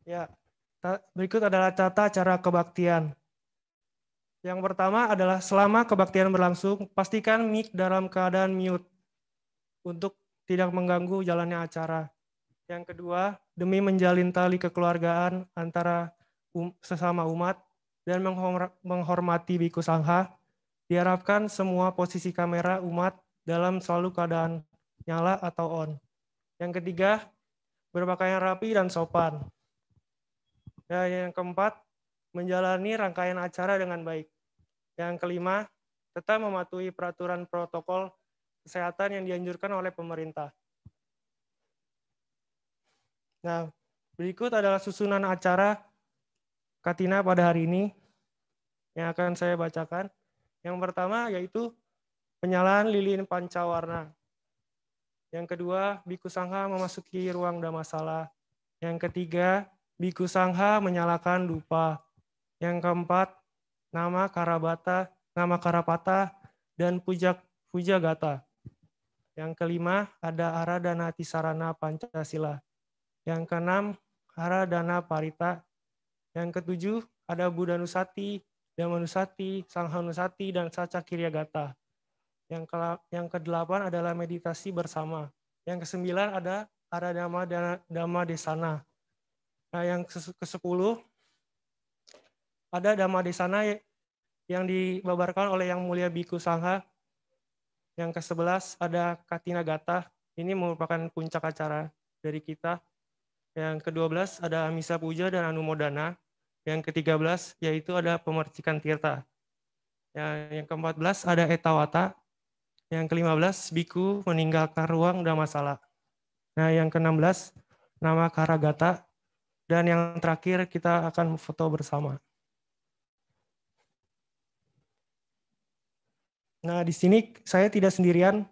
Ya, berikut adalah tata cara kebaktian. Yang pertama adalah selama kebaktian berlangsung, pastikan mic dalam keadaan mute untuk tidak mengganggu jalannya acara. Yang kedua, demi menjalin tali kekeluargaan antara sesama umat dan menghormati Biku Sangha, diharapkan semua posisi kamera umat dalam selalu keadaan nyala atau on. Yang ketiga, berpakaian rapi dan sopan. Dan yang keempat, menjalani rangkaian acara dengan baik. Yang kelima, tetap mematuhi peraturan protokol kesehatan yang dianjurkan oleh pemerintah. Nah, berikut adalah susunan acara Katina pada hari ini yang akan saya bacakan. Yang pertama yaitu penyalaan lilin pancawarna. Yang kedua, Biku Sangha memasuki ruang Dhammasala. Yang ketiga, Biku Sangha menyalakan dupa. Yang keempat, nama Karapata, dan Puja Gata. Yang kelima, ada Aradhana Tisarana Pancasila. Yang keenam, Aradhana Parita. Yang ketujuh, ada Buddha Nusati, Dhammanusati, Sanghanusati, dan Saca Kiryagata. Yang kedelapan adalah meditasi bersama. Yang kesembilan ada Aradhama Dhamma Desana. Nah, yang ke-10 ada Dhamma Desana yang dibabarkan oleh Yang Mulia Biku Sangha. Yang ke-11 ada Katina Gata. Ini merupakan puncak acara dari kita. Yang ke-12 ada Misa Puja dan Anumodana. Yang ke-13 yaitu ada Pemercikan Tirta. Yang ke-14 ada Etawata. Yang ke-15 Biku meninggalkan ruang Dhammasala. Nah, yang ke-16 nama Karagata. Dan yang terakhir kita akan foto bersama. Nah, di sini saya tidak sendirian.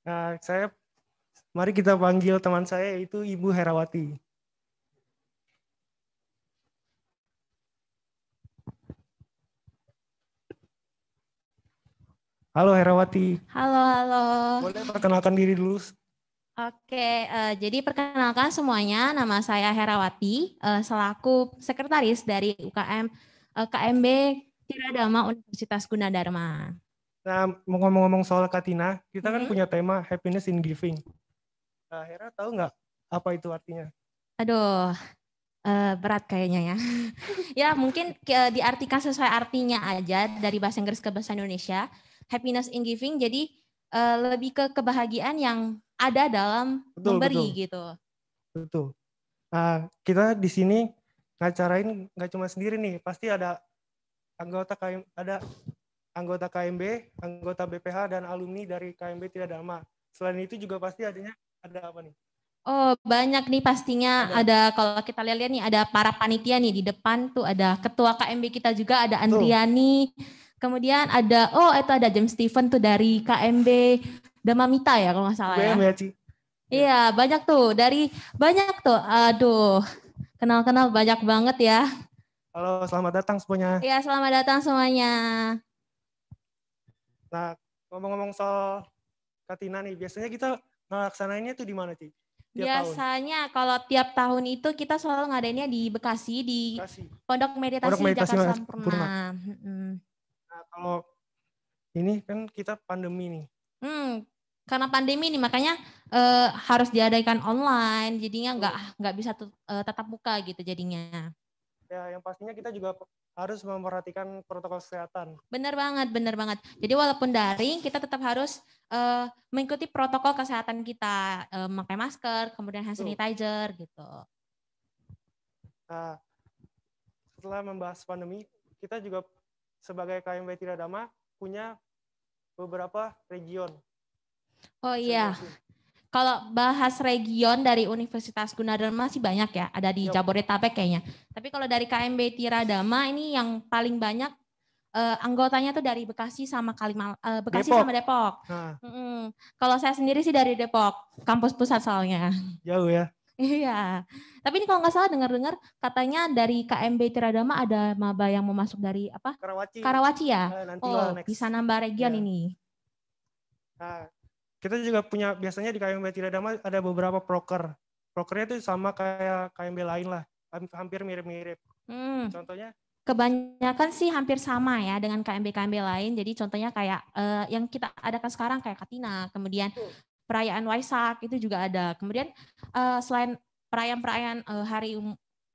Nah, mari kita panggil teman saya yaitu Ibu Herawati. Halo Herawati. Halo, halo. Boleh perkenalkan diri dulu? Oke, jadi perkenalkan semuanya, nama saya Herawati, selaku sekretaris dari UKM KMB Tiradharma Universitas Gunadarma. Nah, mau ngomong-ngomong soal Katina, kita kan Hmm. punya tema Happiness in Giving. Nah, Hera tahu nggak apa itu artinya? Aduh, berat kayaknya ya. Ya mungkin diartikan sesuai artinya aja dari bahasa Inggris ke bahasa Indonesia. Happiness in Giving, jadi lebih ke kebahagiaan yang ada dalam memberi gitu. Betul. Nah, kita di sini ngacarain nggak cuma sendiri nih, pasti ada anggota KMB, anggota BPH, dan alumni dari KMB Tiradharma. Selain itu juga pasti ada apa nih? Oh, banyak nih pastinya. Ada kalau kita lihat nih ada para panitia nih di depan tuh ada ketua KMB kita juga, ada Andriani. Kemudian itu ada James Steven tuh dari KMB Damamita ya kalau nggak salah ya. Iya, banyak tuh. Aduh, kenal-kenal banyak banget ya. Halo, selamat datang semuanya. Iya, selamat datang semuanya. Nah, ngomong-ngomong soal Katina nih, biasanya kita ngelaksanainnya tuh di mana, Ci? Biasanya kalau tiap tahun itu kita selalu ngadainnya di Bekasi, di Pondok Meditasi Jakarta Sampurna. Nah, kalau ini kan kita pandemi nih. Karena pandemi nih makanya harus diadakan online, jadinya nggak bisa tetap buka gitu jadinya. Ya, yang pastinya kita juga harus memperhatikan protokol kesehatan. Bener banget. Jadi walaupun daring, kita tetap harus mengikuti protokol kesehatan kita, memakai masker, kemudian hand sanitizer gitu. Nah, setelah membahas pandemi, kita juga sebagai KMB Tiradharma punya beberapa region. Oh iya, kalau bahas region dari Universitas Gunadarma sih banyak ya, ada di Jabodetabek kayaknya. Tapi kalau dari KMB Tiradharma ini yang paling banyak anggotanya tuh dari Bekasi sama Bekasi Depok. sama Depok. Nah, Kalau saya sendiri sih dari Depok, kampus pusat soalnya. jauh ya. Iya. Tapi ini kalau nggak salah dengar-dengar katanya dari KMB Tiradama ada maba yang mau masuk dari apa? Karawaci. Karawaci ya? Nantilah next. Bisa nambah region Ya. ini. Nah, kita juga punya, biasanya di KMB Tiradama ada beberapa proker. Prokernya itu sama kayak KMB lain lah. Hampir mirip-mirip. Contohnya? Kebanyakan sih hampir sama ya dengan KMB-KMB lain. Jadi contohnya kayak yang kita adakan sekarang kayak Katina, kemudian perayaan Waisak itu juga ada. Kemudian selain perayaan-perayaan Hari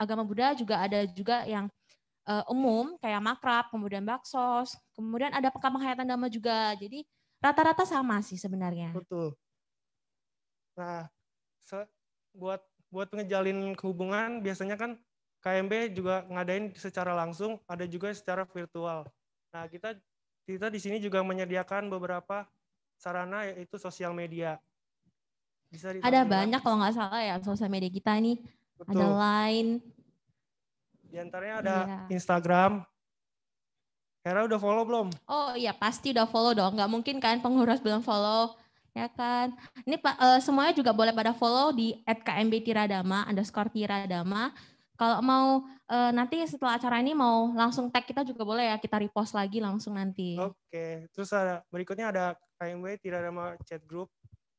Agama Buddha juga ada juga yang umum kayak Makrab, kemudian Baksos, kemudian ada Pekan Penghayatan Dhamma juga. Jadi rata-rata sama sih sebenarnya. Betul. Nah, buat ngejalin hubungan biasanya kan KMB juga ngadain secara langsung, ada juga secara virtual. Nah, kita di sini juga menyediakan beberapa sarana yaitu sosial media. Ada banyak kalau nggak salah ya sosial media kita ini. Betul. Ada Line. Di antaranya ada Instagram. Hera udah follow belum? Oh iya, pasti udah follow dong. Nggak mungkin kan pengurus belum follow. Ya kan. Ini semuanya juga boleh pada follow di @kmbtiradama_tiradama. Kalau mau nanti setelah acara ini mau langsung tag kita juga boleh ya, kita repost lagi langsung nanti. Oke. Terus berikutnya ada KMB Tiradama Chat Group.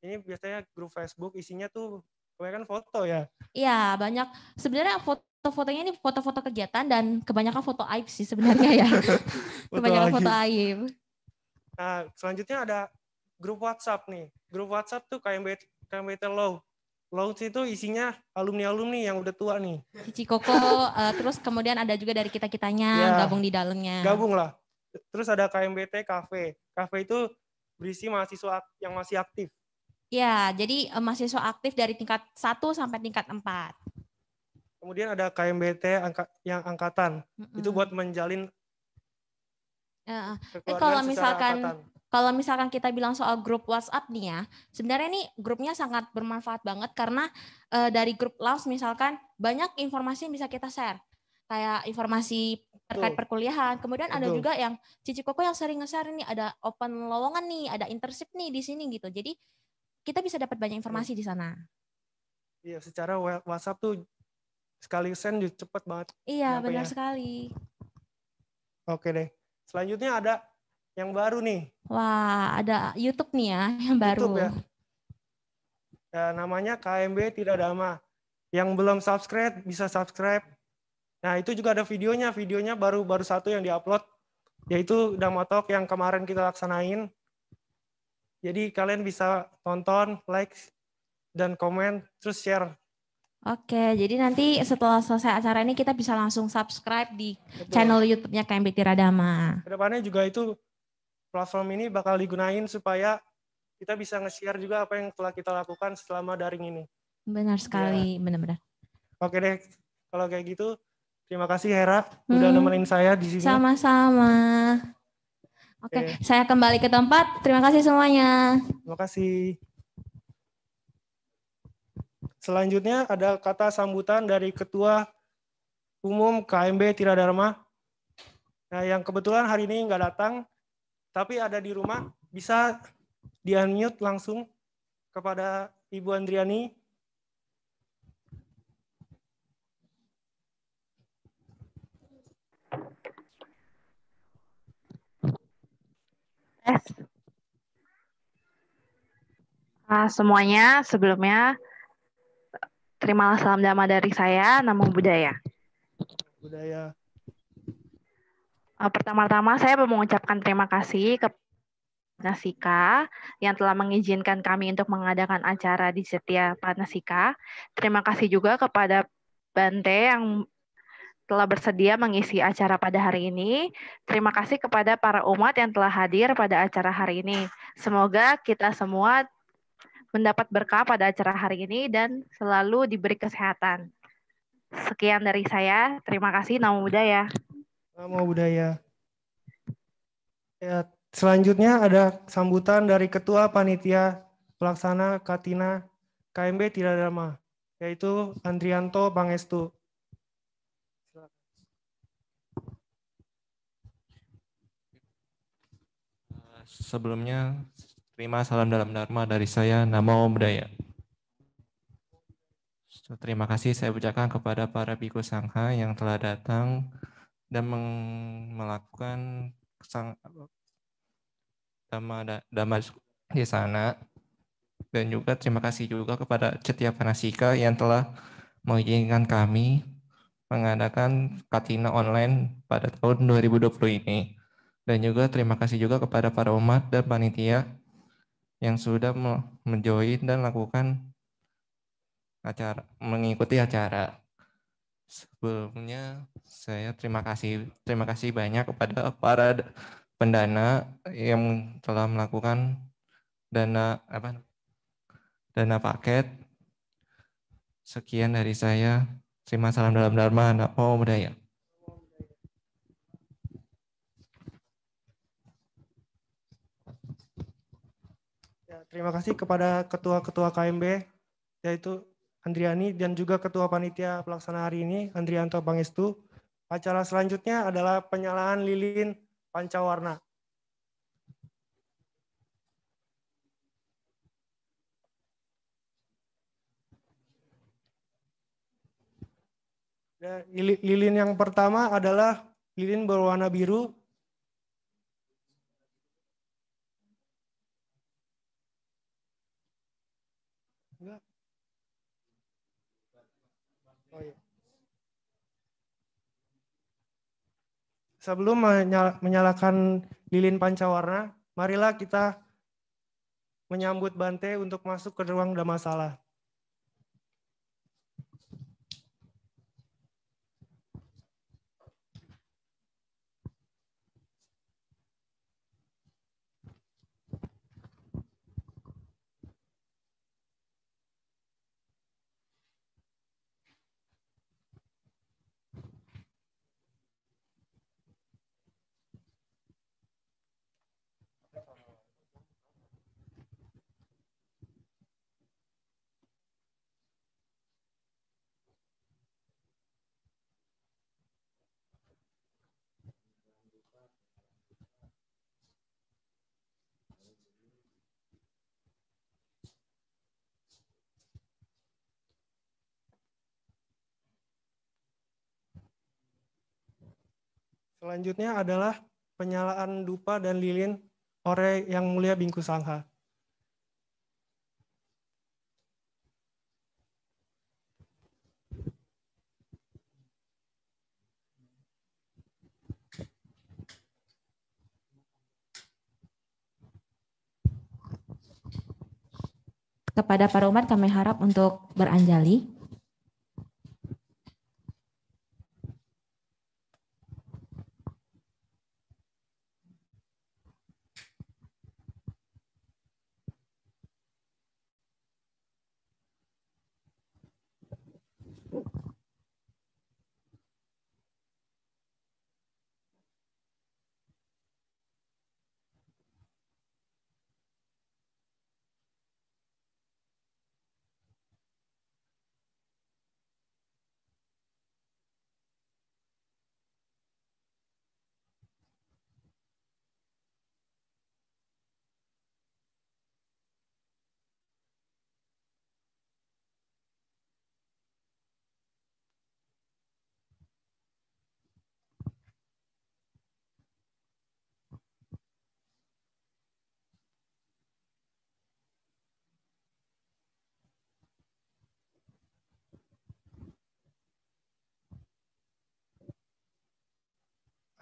Ini biasanya grup Facebook, isinya tuh kebanyakan foto ya? Iya, banyak. Sebenarnya foto-fotonya ini foto-foto kegiatan dan kebanyakan foto aib sih sebenarnya ya. Kebanyakan foto aib. Nah, selanjutnya ada grup WhatsApp nih. Grup WhatsApp tuh KMB Law. Law itu isinya alumni-alumni yang udah tua nih. Cici Koko, terus kemudian ada juga dari kita-kitanya gabung di dalamnya. Gabung lah. Terus ada KMBT Cafe. Cafe itu berisi mahasiswa yang masih aktif. Ya, jadi mahasiswa aktif dari tingkat 1 sampai tingkat 4. Kemudian ada KMBT yang angkatan. Itu buat menjalin kalau misalkan kita bilang soal grup WhatsApp nih ya, sebenarnya ini grupnya sangat bermanfaat banget karena dari grup LAUS misalkan banyak informasi yang bisa kita share. Kayak informasi terkait perkuliahan. Kemudian ada juga yang Cici Koko yang sering nge-share ini ada open lowongan nih, ada internship nih di sini gitu. Jadi kita bisa dapat banyak informasi di sana. Iya, secara WhatsApp tuh sekali send cepet banget. Iya, benar sekali. Oke deh. Selanjutnya ada yang baru nih. Wah, ada YouTube nih ya, yang baru. YouTube ya, namanya KMB Tiradama. Yang belum subscribe, bisa subscribe. Nah, itu juga ada videonya. Videonya baru satu yang diupload, yaitu Dhamma Talk yang kemarin kita laksanain. Jadi kalian bisa tonton, like, dan komen, terus share. Oke, jadi nanti setelah selesai acara ini kita bisa langsung subscribe di channel YouTube-nya KMB Tiradama. Kedepannya juga itu platform ini bakal digunain supaya kita bisa nge-share juga apa yang telah kita lakukan selama daring ini. Benar sekali, benar-benar. Oke deh, kalau kayak gitu, terima kasih Hera udah nemenin saya di sini. Sama-sama. Oke, saya kembali ke tempat. Terima kasih semuanya. Terima kasih. Selanjutnya ada kata sambutan dari Ketua Umum KMB Tiradharma. Nah, yang kebetulan hari ini nggak datang, tapi ada di rumah, bisa di-unmute langsung kepada Ibu Andriani. Semuanya, sebelumnya terimalah salam Dhamma dari saya, Namo Buddhaya. Pertama-tama saya mau mengucapkan terima kasih kepada Panasika yang telah mengizinkan kami untuk mengadakan acara di setiap Panasika. Terima kasih juga kepada Bante yang telah bersedia mengisi acara pada hari ini. Terima kasih kepada para umat yang telah hadir pada acara hari ini. Semoga kita semua mendapat berkah pada acara hari ini dan selalu diberi kesehatan. Sekian dari saya. Terima kasih. Namo Buddhaya. Namo Buddhaya. Ya, selanjutnya ada sambutan dari Ketua Panitia Pelaksana Katina KMB Tiradharma, yaitu Andrianto Pangestu. Sebelumnya, terima salam dalam Dharma dari saya, Namo Buddhaya. Terima kasih saya ucapkan kepada para bhikkhu sangha yang telah datang dan melakukan dhamma di sana. Dan juga terima kasih juga kepada Cetya Panasika yang telah mengizinkan kami mengadakan Katina online pada tahun 2020 ini. Dan juga terima kasih juga kepada para umat dan panitia yang sudah menjoin dan mengikuti acara. Sebelumnya saya terima kasih banyak kepada para pendana yang telah melakukan dana paket. Sekian dari saya. Terima salam dalam Dharma, Namo Buddhaya. Ya, terima kasih kepada ketua-ketua KMB, yaitu Andriani, dan juga ketua panitia pelaksana hari ini, Andrianto Pangestu. Acara selanjutnya adalah penyalaan lilin pancawarna. Lilin yang pertama adalah lilin berwarna biru. Oh, iya. Sebelum menyalakan lilin pancawarna, marilah kita menyambut Bante untuk masuk ke ruang Dhammasala. Selanjutnya adalah penyalaan dupa dan lilin oleh Yang Mulia Bhikkhu Sangha. Kepada para umat kami harap untuk beranjali.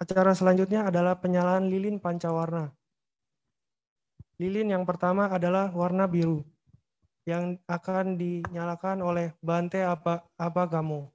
Acara selanjutnya adalah penyalaan lilin pancawarna. Lilin yang pertama adalah warna biru yang akan dinyalakan oleh Bante Abagamo.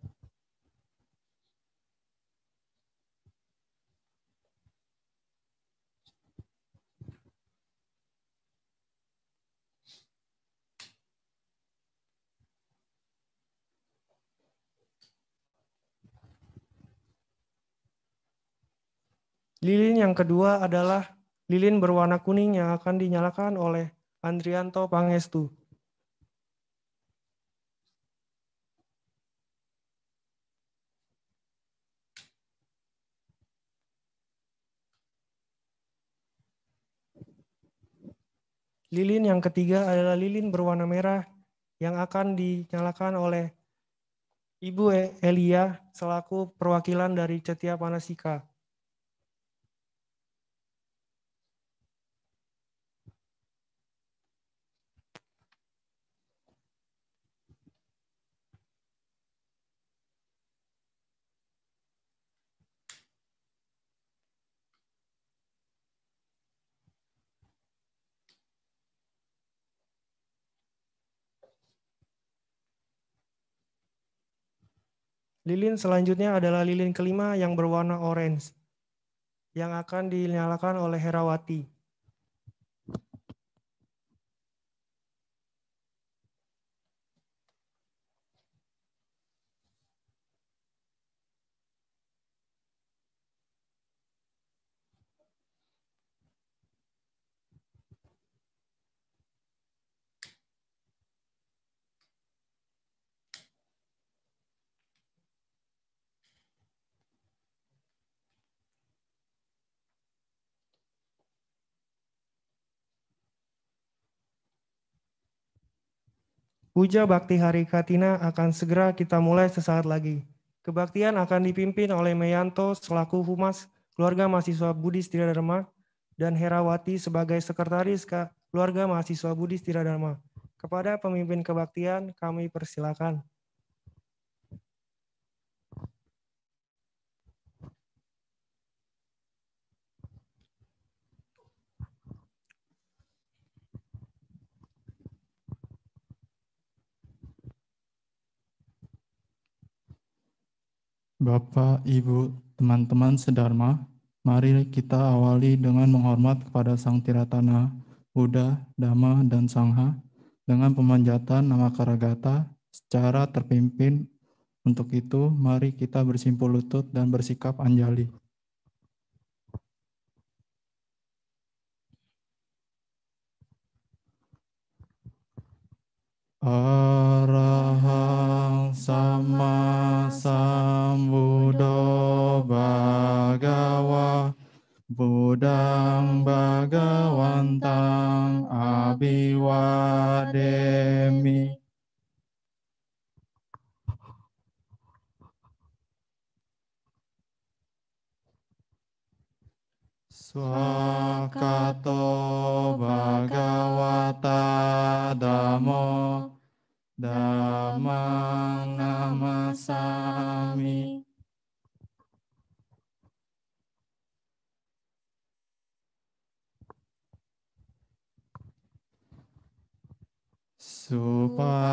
Lilin yang kedua adalah lilin berwarna kuning yang akan dinyalakan oleh Andrianto Pangestu. Lilin yang ketiga adalah lilin berwarna merah yang akan dinyalakan oleh Ibu Elia selaku perwakilan dari Cetia Panasika. Lilin selanjutnya adalah lilin kelima yang berwarna orange yang akan dinyalakan oleh Herawati. Puja Bakti Hari Katina akan segera kita mulai sesaat lagi. Kebaktian akan dipimpin oleh Meyanto selaku Humas Keluarga Mahasiswa Budi Setia Dharma dan Herawati sebagai Sekretaris Keluarga Mahasiswa Budi Setia Dharma. Kepada pemimpin kebaktian kami persilakan. Bapak, Ibu, teman-teman sedharma, mari kita awali dengan menghormat kepada Sang Tiratana, Buddha, Dhamma, dan Sangha dengan pemanjatan nama Karagata secara terpimpin. Untuk itu, mari kita bersimpul lutut dan bersikap anjali. Arahang Sama Sambuddho Bhagawa Buddhang Bhagawantang Abhiwademi. Swakato Bhagavata Dhammo Dhammang Namasami.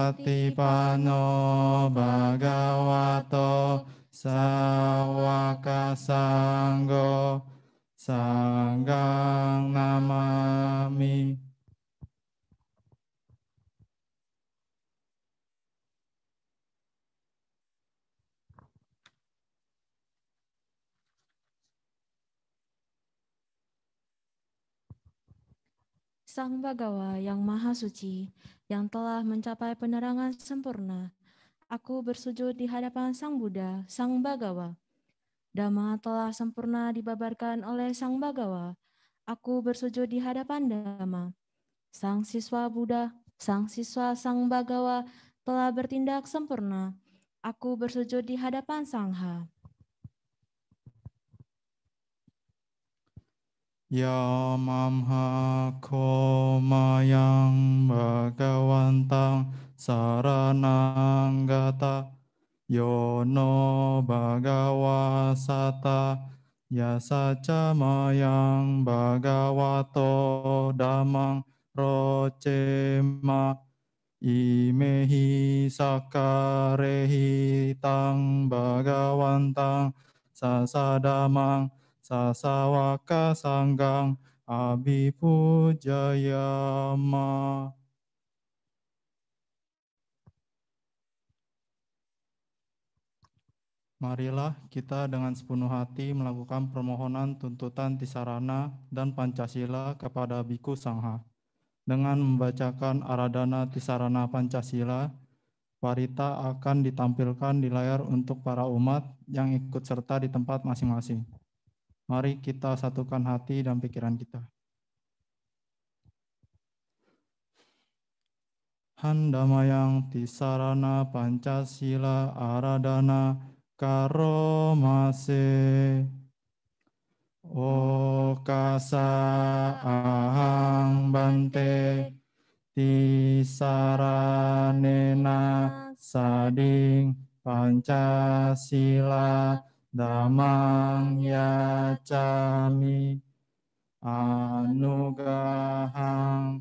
Supatipano Bhagavato Sawaka Sanggo Sanggang Namami. Sang Bhagawa yang Maha Suci, yang telah mencapai penerangan sempurna, aku bersujud di hadapan Sang Buddha, Sang Bhagawa. Dhamma telah sempurna dibabarkan oleh Sang Bhagawa. Aku bersujud di hadapan Dhamma. Sang siswa Buddha, Sang siswa Sang Bhagawa telah bertindak sempurna. Aku bersujud di hadapan Sangha. Ya mamha komayang bhagawantang saranang gata yono bhagawa sata yasaca mayang bhagavato dhammang rocema imehi sakarehi tang bhagawantang sasadamang sasawaka sanggang abhipujayama. Marilah kita dengan sepenuh hati melakukan permohonan tuntutan Tisarana dan Pancasila kepada Biku Sangha. Dengan membacakan Aradhana Tisarana Pancasila, Parita akan ditampilkan di layar untuk para umat yang ikut serta di tempat masing-masing. Mari kita satukan hati dan pikiran kita. Handamayang tisarana Pancasila aradana karomase. Okasa ahang bante tisaranena sading Pancasila damang yacami anugahang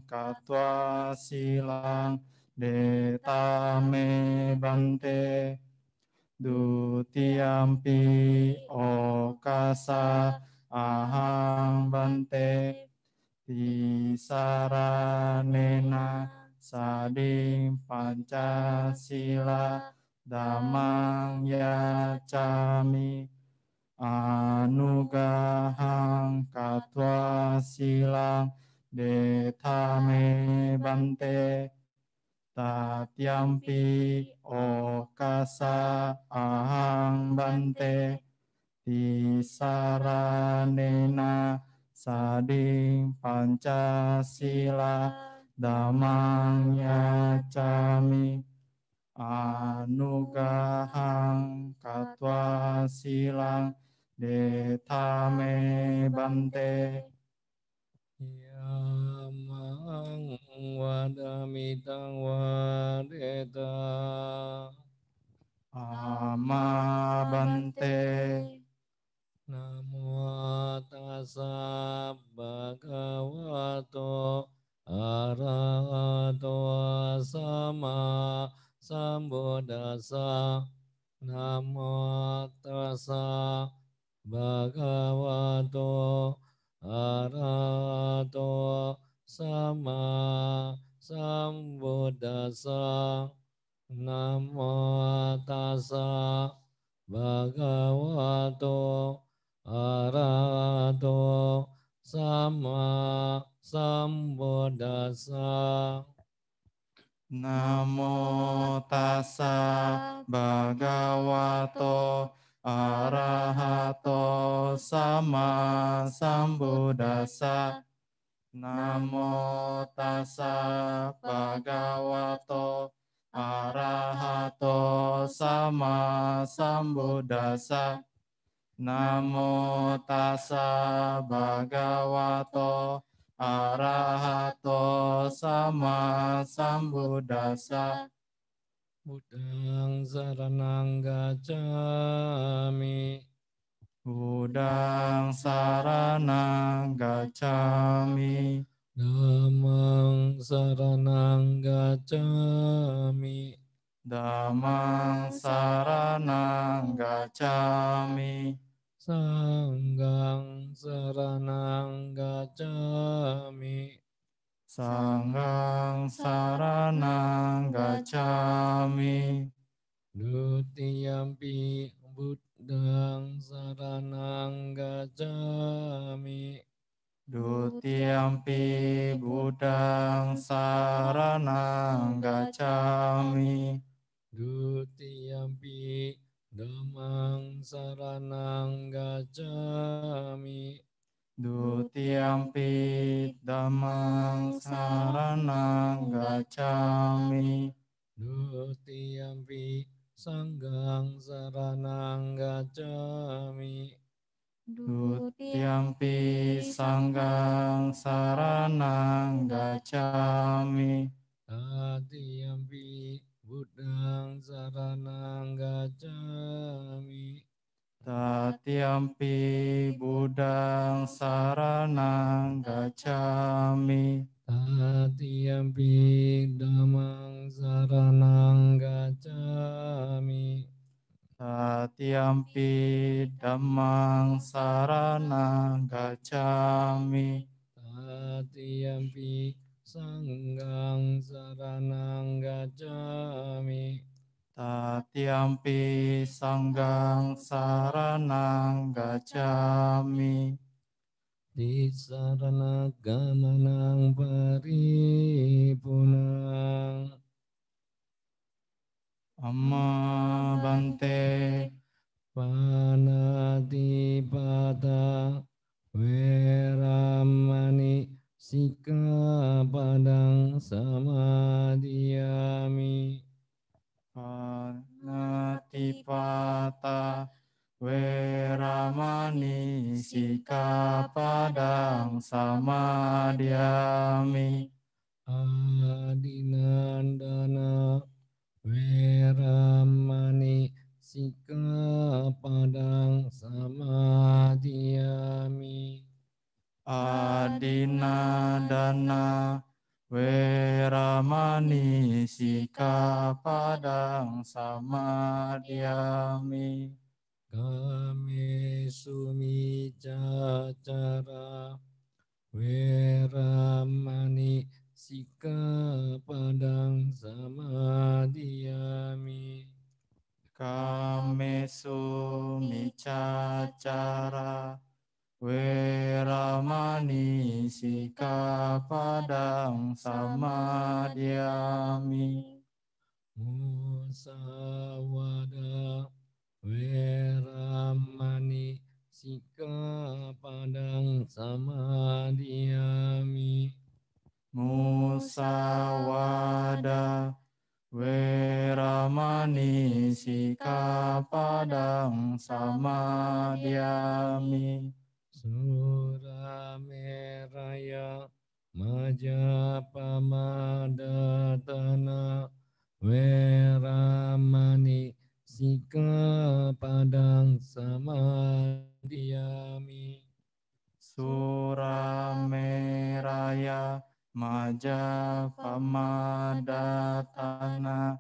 katwa silang detame bante dutiampi okasa ahang bante tisaranena sading Pancasila damang yacami anugahang katwa silang detame bante tatyampi okasa ahang bante tisaranena sading Pancasila damang yacami anugahang katwa silang detame bante Yamang wadamitang wadeta ama bante. Namo tassa bhagavato arahato sama sambuddhassa. Namo tassa bhagavato arahato sama sambuddhassa. Namo tassa bhagavato arahato sama sambuddhassa. Namo tassa bhagavato arahato sama sambuddhassa. Namo tassa bhagavato arahato sama sambuddhassa. Namo tassa bhagavato arahato sama sambuddhassa. Buddhang saranang gacchami. Buddhang saranang gacchami. Dhammang saranang gacchami. Dhammang saranang gacchami. Sanghang saranang gacchami. Sanghang saranang gacchami. Dutiyampi buddhang saranang gacchami. Dutiyampi buddhang saranang gacchami. Dutiyampi dhammang saranang gacchami. Dutiyampi dhammang saranang gacchami. Dutiyampi sanghang saranang gacchami. Dutiyampi sanghang saranang gacchami. Tatiyampi buddhang saranang gacchami. Tatiyampi buddhang saranang gacchami. Tatiyampi dhammang saranang gacchami. Tatiyampi dhammang saranang gacchami. Tatiyampi sanghang saranang gacchami. Tatiyampi sanghang saranang gacchami. Tisarana gamanang paripunang. Amma bante. Panatipata weramani sikkhapadang samadhiya. Wipata Weramani Sikapadang Samadhyami. Adinandana Weramani Sikapadang Samadhyami. Adinadana Weramani Sikapadang Samadhyami. Kame sumicacara Weramani Sikapadang Samadhyami. Kame sumicacara Weramani Sikapadang Samadhyami. Musawada Weramani Sikapadang Samadhyami. Musawada Weramani Sikapadang Samadhyami. Surameraya Majapamadhatana Weramani Sikapadang Samadhyami. Surameraya Majapamadhatana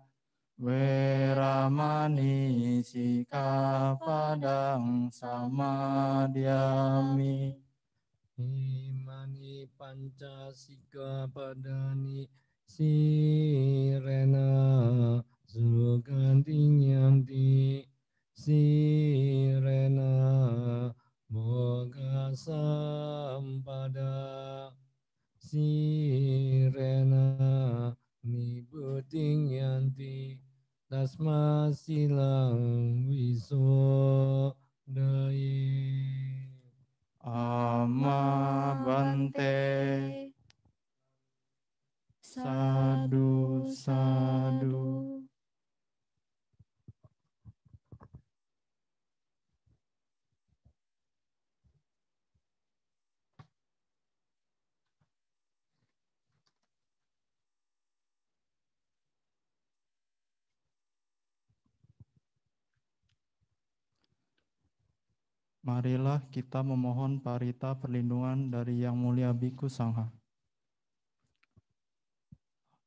Weramani Sikapadang Samadhyami. Imani Pancasika Padani Sirena Sukantinyanti Sirena Moga Sampada Sirena Nibuting Yanti Tasma Silang Wisodaye. Amma Bante. Sadu, sadu. Marilah kita memohon parita perlindungan dari Yang Mulia Bhikkhu Sangha.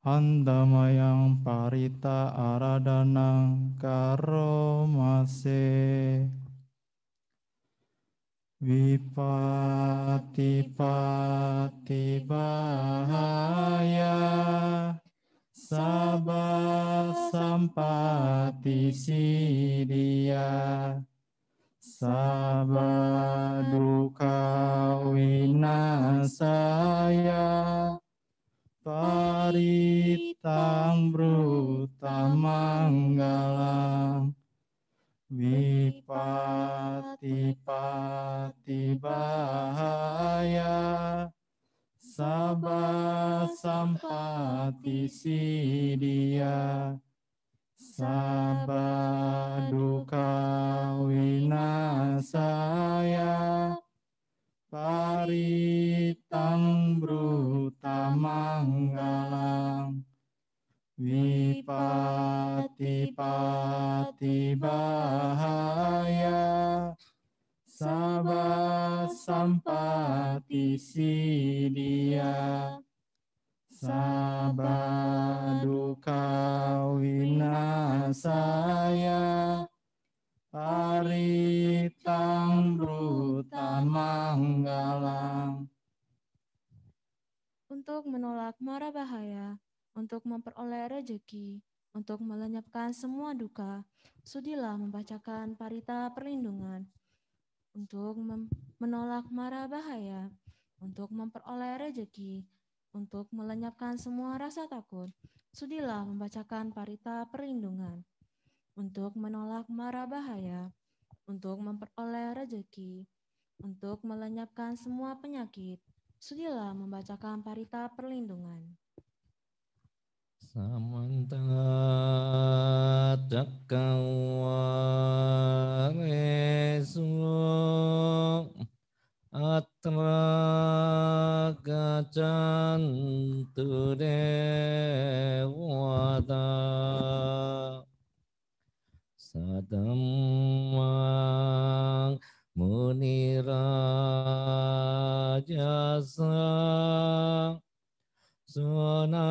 Handamayang parita aradanang karomase. Vipati bahaya. Sabah sampati siddhya. Sabah duka winasaya. Paritang bruta manggalang. Vipati bahaya. Sabah sampati siddhya. Sabah duka winasaya. Paritang bruta manggalang. Vipati bahaya. Sabah sampati siddhya. Sabah duka winasaya. Paritang bruta manggalang. Untuk menolak mara bahaya, untuk memperoleh rejeki, untuk melenyapkan semua duka, sudilah membacakan parita perlindungan. Untuk menolak mara bahaya, untuk memperoleh rejeki, untuk melenyapkan semua rasa takut, sudilah membacakan parita perlindungan. Untuk menolak mara bahaya, untuk memperoleh rejeki, untuk melenyapkan semua penyakit, sudilah membacakan parita perlindungan. Samanta Cakkawa Mata Satamang Muni Rajasa Sunantusa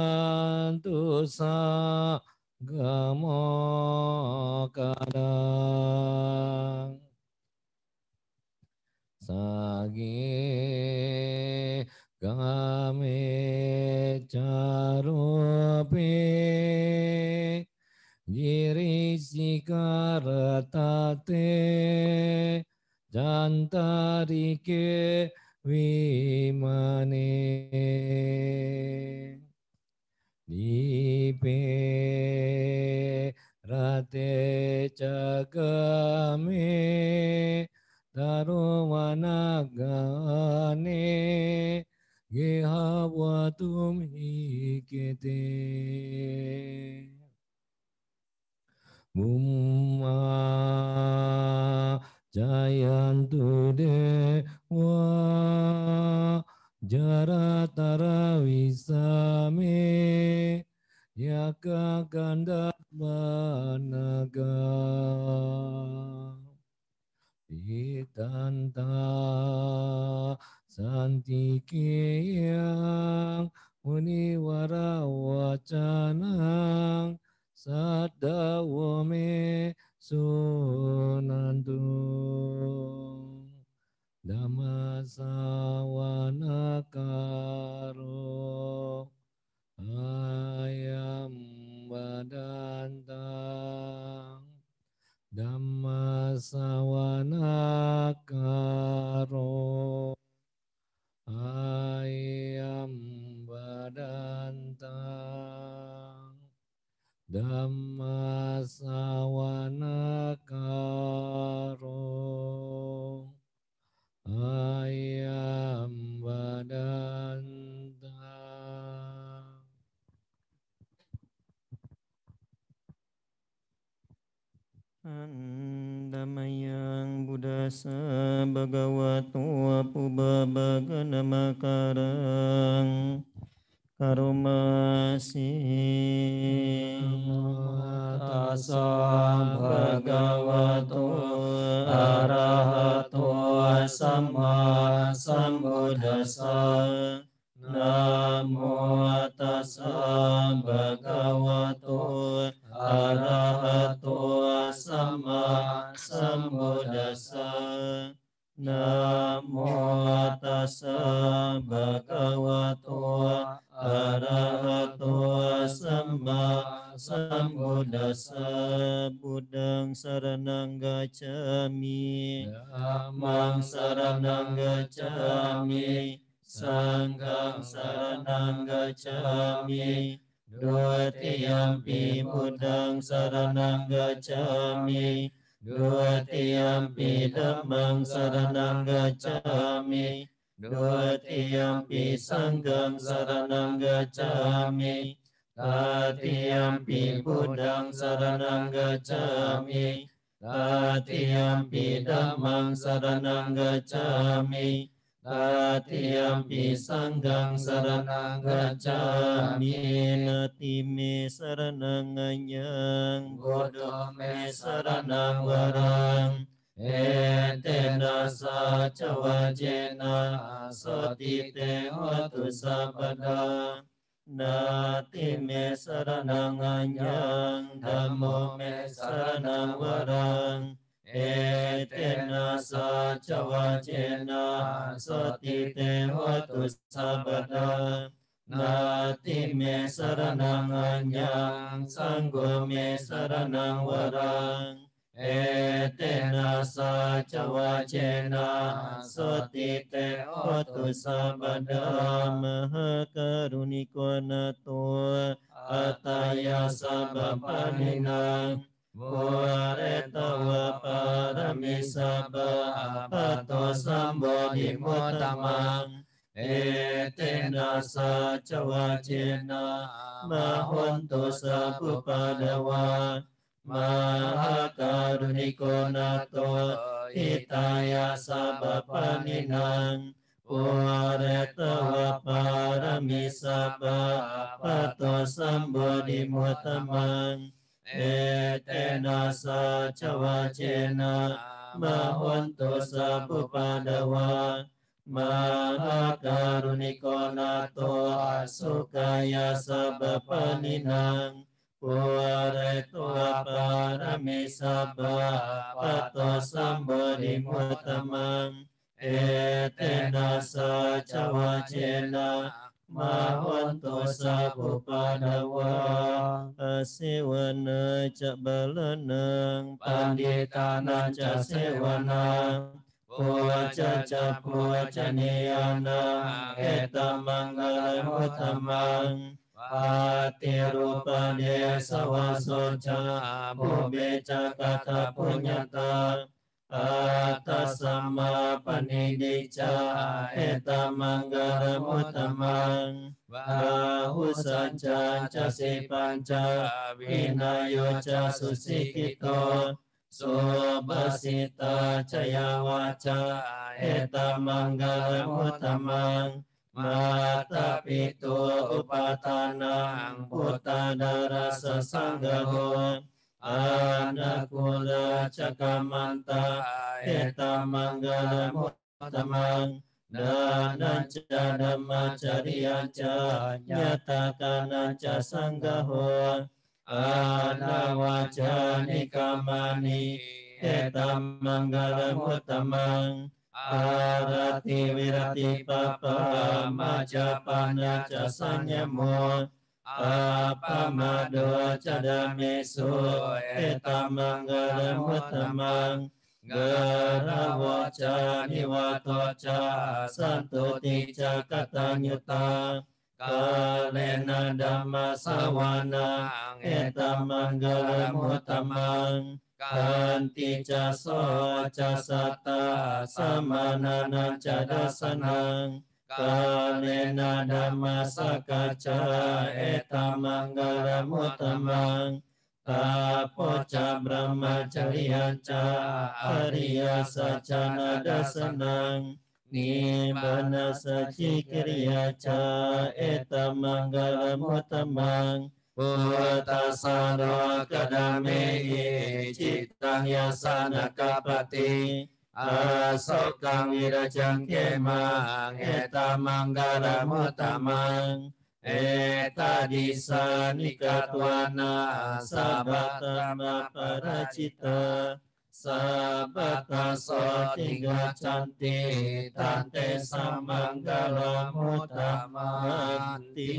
Gamo Kadang Sagi Game Carupi Jiri Sikaratate Jantarike Vimane Dipe Rate Cagame Tarumanagane Gehawatum Hikete Bumma Jayantu Dewa Jaratara Wisame Yaka Kanda Banaga Ditanta Santikiyang Muniwara Wacanang Sadawame Sunantu Dhammasawanakaro Ayam Badantang Dhammasawanakaro Ayam Badantang Dhammasawanakaro Ayam Badantang Andamayang Buddhasa Bhagavato Apubabagana Makarang Karomasi Tassa Bhagavato Arahato Samma Sambuddhassa Namo Tassa Bhagavato Arahato Samma Sambuddhassa Namo Tassa Bhagavato Arahato Samma Sambuddhassa Buddhang saranang gacchami Dhammang saranang gacchami Sanghang saranang gacchami Dutiyampi Buddhang saranang gacchami Dutiyampi Dhammang saranang gacchami Dutiyampi Sanghang saranang gacchami Tatiyampi Buddhang saranang gacchami Tatiyampi Dhammang saranang gacchami Tatiyampi Sanghang saranang gacchami Natime saranang anyang Bodhome saranang warang Etena saca wajena Sotite hotu sabada Nati me saranang anyang Dhammo me saranang warang Etena saca wajena Sotite hotu sabada Nati me saranang anyang Sanggo me saranang warang Etena saca wajena Sotite hotu sabada Maha karuniko nato Ataya sabapaninang Muareta wa parami sabba Apato sambodhi mutamang Etena saca wajena Mahonto sabupadawa Maha karuniko nato Hitaya sabapaninang ปุเรตวะปารมิสัพพะปัตโตสัมโพธิมุตตมังเอเตนะสัจวะเจนะมะหุนตุสัพพุปาดวามหาการุณิโกนาโตอสุกายสัพพะนินังปุเรตวะปารมิสัพพะปัตโตสัมโพธิมุตตมังเอเตนะสัจวะเจนะมะหุนตุสัพพุปาดวาอาศิวนะจะบาลนังปันดิตานันจะเสวนาปุจะปุจะนิยานังเอตมังกลมุตตมังปาติรูปเดสวะโสจาภูเบจักตะปุญญตาอาตัสสัมมาปณิดิจาเอตมังกลมุตตมังวาหุสัจจาจะสิปัญจวินัยโยจะสุสิกิโตสุปสิตาชยาวาจาเอตมังกลมุตตมังมาตาปิตุอุปาทานังพุทธาดารัสสังฆโหอานาคุลจักมันตาเอตมังกลมุตตมังดานัจจธัมมจริยัจจญาตากานัจจสังฆโหอานาวาจานิกามานิเอตัมมังกลมุตตมังอารติวิรติปะปะมาจาปานาจะสัญญโมอาปะมาโดจะดามิสุเอตัมมังกลมุตตมังเกระวจานิวัตจาสันตุติจักตัญญุตากาเลนะดัมมาสวานังเอตัมมังกลมุตตมังกันติจะโสจะสัตตาสมานานันจะดัสนังกาเลนะดัมมาสกัจจาเอตัมมังกลมุตตมังตาโพจาบรมจริยัญจาอริยสัจจานาดัสนังนิบานาสัจจิกิริยาจาเอตัมมังกลมุตตมังพุทธัสสะโรกดามิจิตตังยาสานกปติอาโสกังวิรจังเกมังเอตัมมังกลมุตตมังเอตาดิสานิกตวานาสัพพะธรรมปราชิตาสัพพะตัสสะติกัจจันติตันเตสัมมังกลมุตตมังติ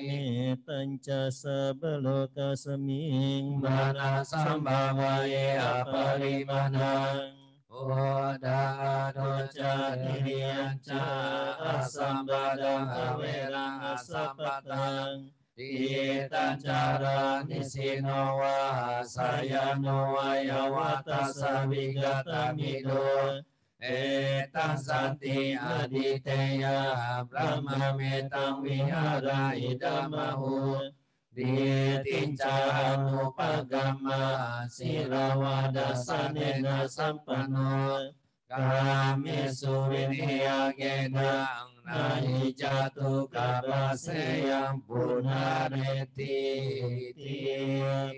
มิตัญจสัพพโลกัสมิงมานาสัมภาวะเยอปริมาณังโอดาโดจานิริยัญจาอัสสัมบาดังอเวรังอัสสัพพตังติตัญจารานิสิโนวาสายโนวายวัตสาวิกตมิโดเอตัสสันติอดิเตยะพระมเมตังวิหาราอิดามหุดิติจานุปกรรมศิลาวาดัสเนนะสัมปันโนกามิสุวินิยเกนังนาหิจตุกาลเสยังปุนาเรติติ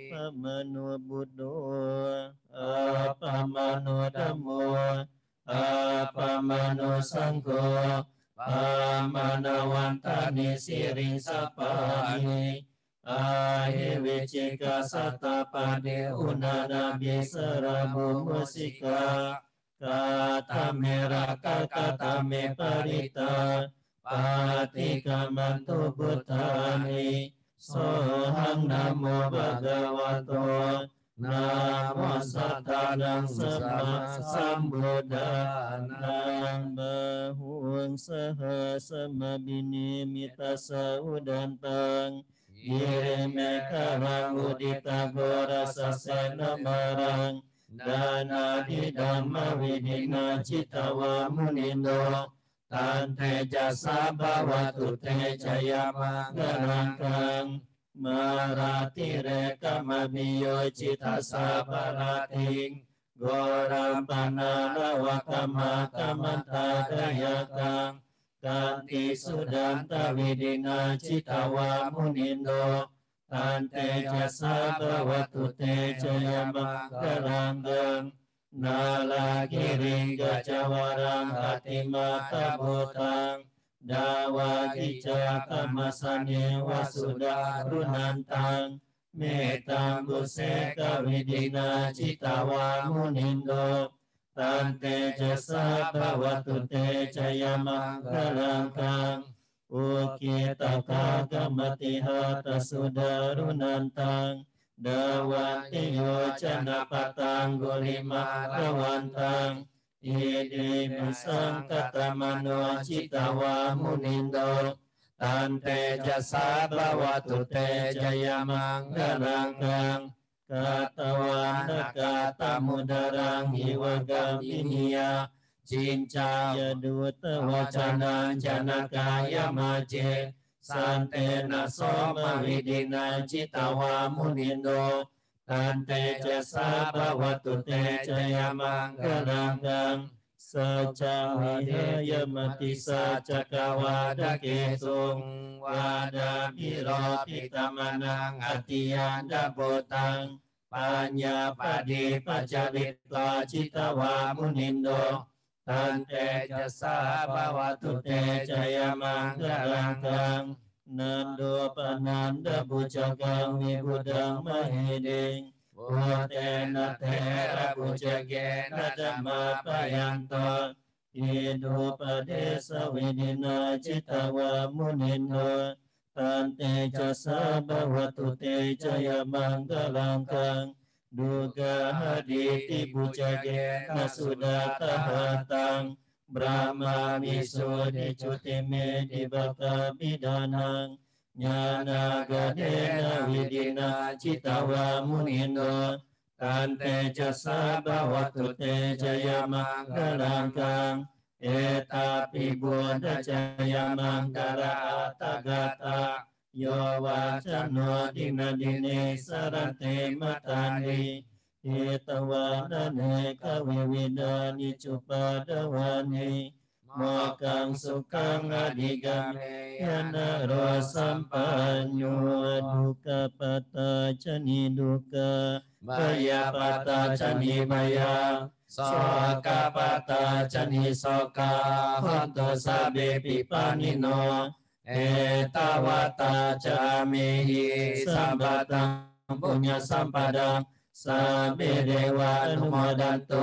ปะมโนบุตโตอะปะมโนธัมโมอะปะมโนสังโฆปะมโนวันตานิสิริสัพพานิอาหิวิจิกาสัตตปะเดอุนานาบิสระบุมุสิกากาตเมระกากาตเมปริตาปาติกามันตุพุทธานิโสหังนะโมภะคะวะโตนะโมสัตตานังสัมมาสัมพุทธานังบะหุงสหสมบินิมิตาสะอุดันตังยิริเมฆะรังอุดิตาโกรัสสะนะมารังดานาทิธัมมวินินาจิตวามุนิโนตันเตจะสาภาวตุเตชยมังกรังคังมาราติเรกมมิโยจิตาสาภราติงโกรัมปนานาวะกมะกมันตาดยกัง Tanti sudanta widina citawa munindo Tante jasa bawatu te jaya manggalanggeng Nala giring gajawarang hati mata botang Dawa gica kamasane wasuda runantang Metang buseka widina citawa munindo Tante jasa bawatu te jaya manggalangkang Ukita kagamati hata sudarunantang Dawanti yocana patang gulima rawantang Idi musang katamano citawa munindo Tante jasa bawatu te jaya manggalangkang Katawana kata mudarang iwagam inia Cinca yaduta wacana janakaya maje Santena soma widina citawa munindo Tante jasa bawatu te jaya manggalanggang Sacahaya mati sacakawada kesung Wada biro pitamanang atiyanda botang Panya padi pacalita citawa munindo Tante jasa bawatu te jaya manggalangkang Nando pananda bujagang wibudang maheding Utena tera bujagena dhamma payanto Hidup desa widina citawa munindo Tante jasa bawatu te jaya manggalangkang Duga haditi bujagena sudah tahatang Brahma miso dicutime di baka bidanang Nyana gadena widina citawa munindo Tante jasa bawatu te jaya manggalangkang Etapi buddha jaya manggara atagata Yo wacano dina dine sarante matani Itawadane kawiwidani cupadawani Makang sukang adigame yana rosampanyo Duka pata cani duka Baya pata cani baya Soka pata cani soka Honto sabe pipanino Etawata camihi sambatang punya sampadang Sabe dewa numodanto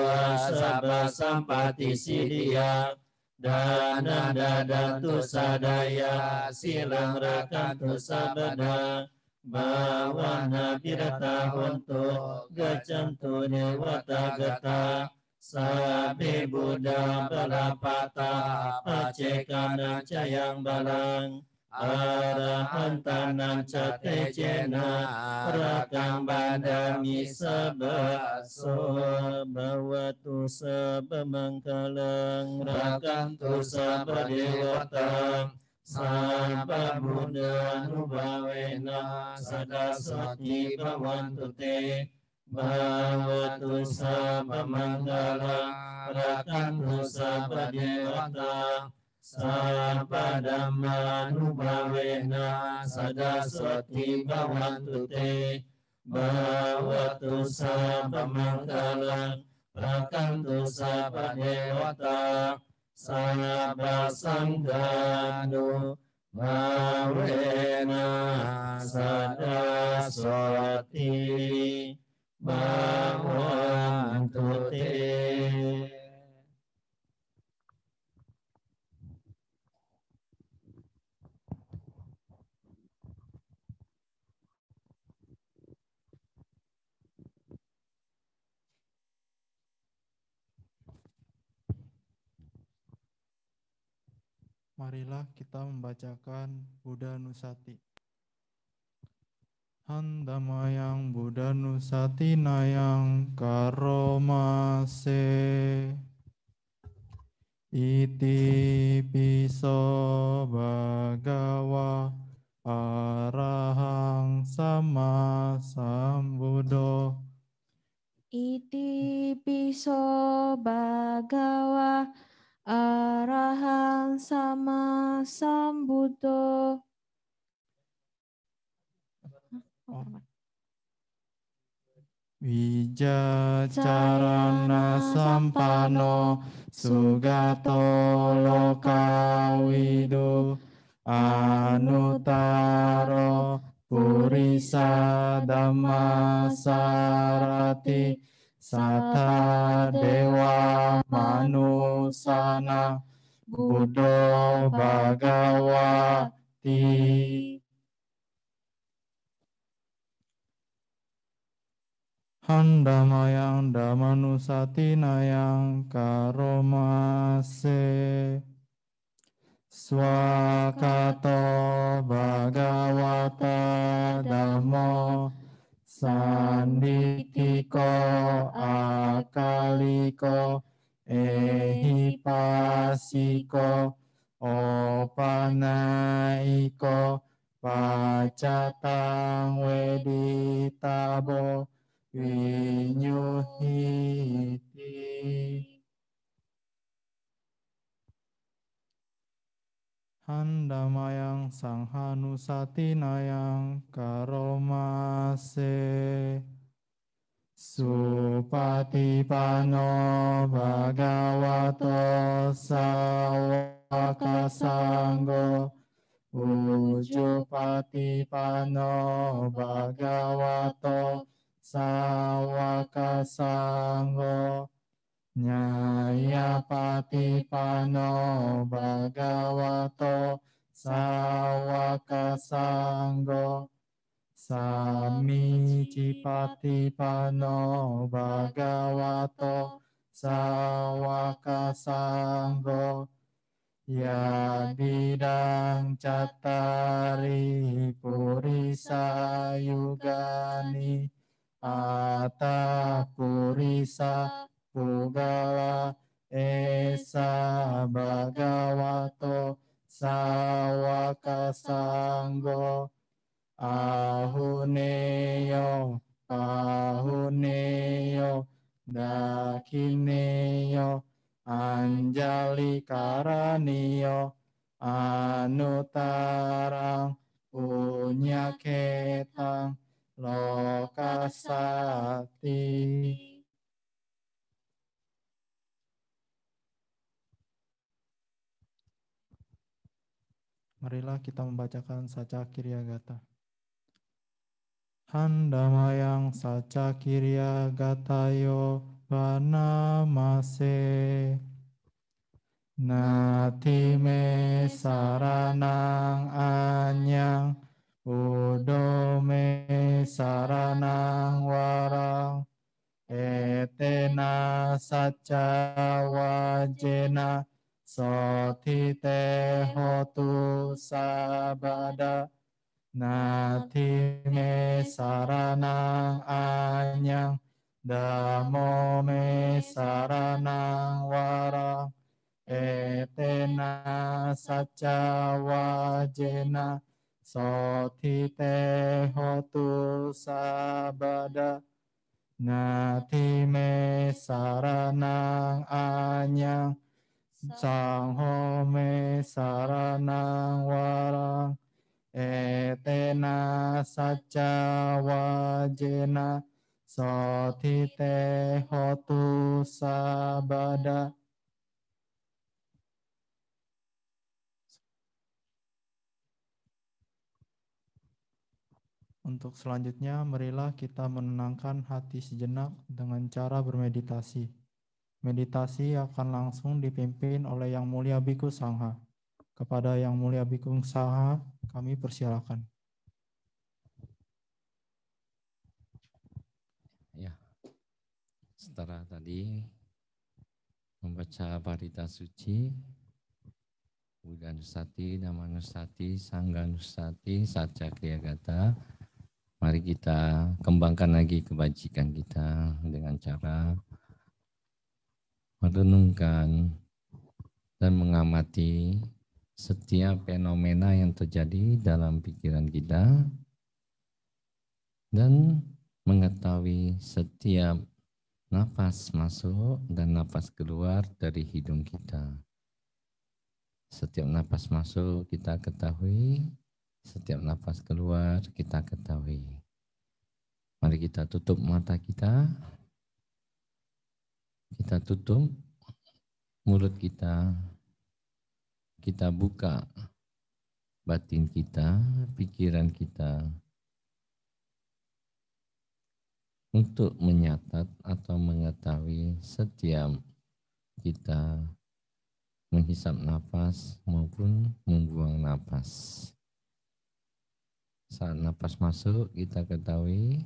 sabah sampati sidia Dana dadantu sadaya silang rakantu sabada Bawana birata honto gacantu dewata gata Sabe Buddha balapata pacekana cayang balang Arahantanan cate cena rakang badami sabaso bawatu sabamangkalang rakang tu sabadewata Sabba Buddha nubawena sadasati bawantu te Bhavatu sabamangkalang rakantu sabadewata Sabba dhamma nubhavena sadaswati bhavantu te Bhavatu sabba mangkalang rakantu sabba dewata Sabba sanghanu bhavena sadaswati bhavantu te. Marilah kita membacakan Buddha Nusati. Handamayang Buddha Nusati nayang karomase iti piso bhagawa arahang sama sambuddho Iti piso bhagawa Arahang sama sambuddho. Wijacarana sampano sugato lokawidu anutaro purisa dhammasarati sata dewa manusana buddho bhagawati. Handamayang damanusatinayang karomase swakato bhagawata dhammo sanditiko akaliko ehipasiko opanaiko pacatang weditabo vinyuhiti. Handamayang sanghanusatinayang karomase supatipano bhagavato sawaka sanggo ujupatipano bhagavato sawaka sanggo nyayapatipano bhagavato sawaka sanggo samicipatipano bhagavato sawaka sanggo yadidang cattari purisa yugani ata purisa pugala esa bhagavato sawaka sanggo ahuneyo pahuneyo dakineyo anjali karaniyo anutarang punyaketang lokasati. Marilah kita membacakan Saca Kirya Gata. Handamayang Saca Kirya Gatayo Vanamase Natime saranang anyang udome saranang warang etena saca wajena sotite hotu sabada natime saranang anyang damo me saranang warang etena saca wajena sotite hotu sabada natime saranang anyang sanghome saranang warang etena saca wajena sotite hotu sabada. Untuk selanjutnya, marilah kita menenangkan hati sejenak dengan cara bermeditasi. Meditasi akan langsung dipimpin oleh Yang Mulia Bhikkhu Sangha. Kepada Yang Mulia Bhikkhu Sangha, kami persilakan. Ya, setelah tadi membaca parita suci, Buddha Nusati, Dhamma Nusati, Sangha Nusati, Saca Kriya Gata, mari kita kembangkan lagi kebajikan kita dengan cara merenungkan dan mengamati setiap fenomena yang terjadi dalam pikiran kita dan mengetahui setiap nafas masuk dan nafas keluar dari hidung kita. Setiap napas masuk kita ketahui, setiap napas keluar kita ketahui. Mari kita tutup mata kita tutup mulut kita buka batin kita, pikiran kita untuk menyatat atau mengetahui setiap kita menghisap napas maupun membuang napas. Saat napas masuk kita ketahui,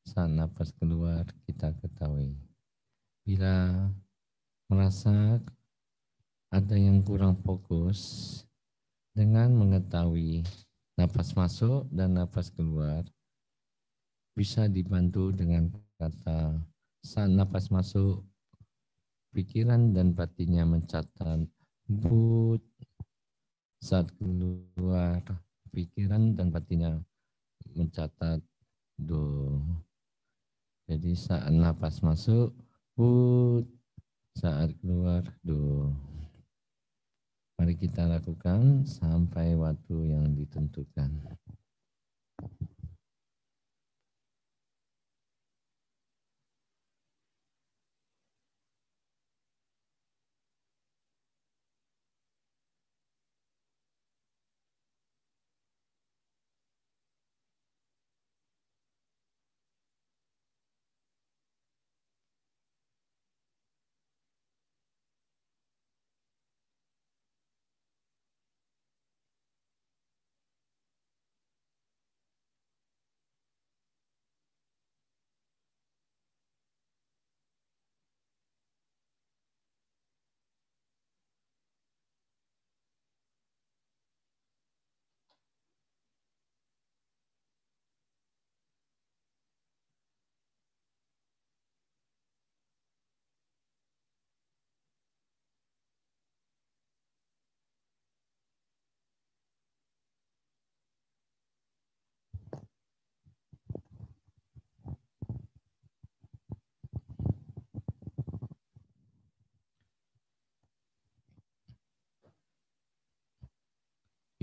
saat napas keluar kita ketahui. Bila merasa ada yang kurang fokus, dengan mengetahui napas masuk dan napas keluar, bisa dibantu dengan kata saat napas masuk, pikiran dan batinnya mencatat but, saat keluar pikiran dan batinnya mencatat do. Jadi saat napas masuk but, saat keluar do. Mari kita lakukan sampai waktu yang ditentukan.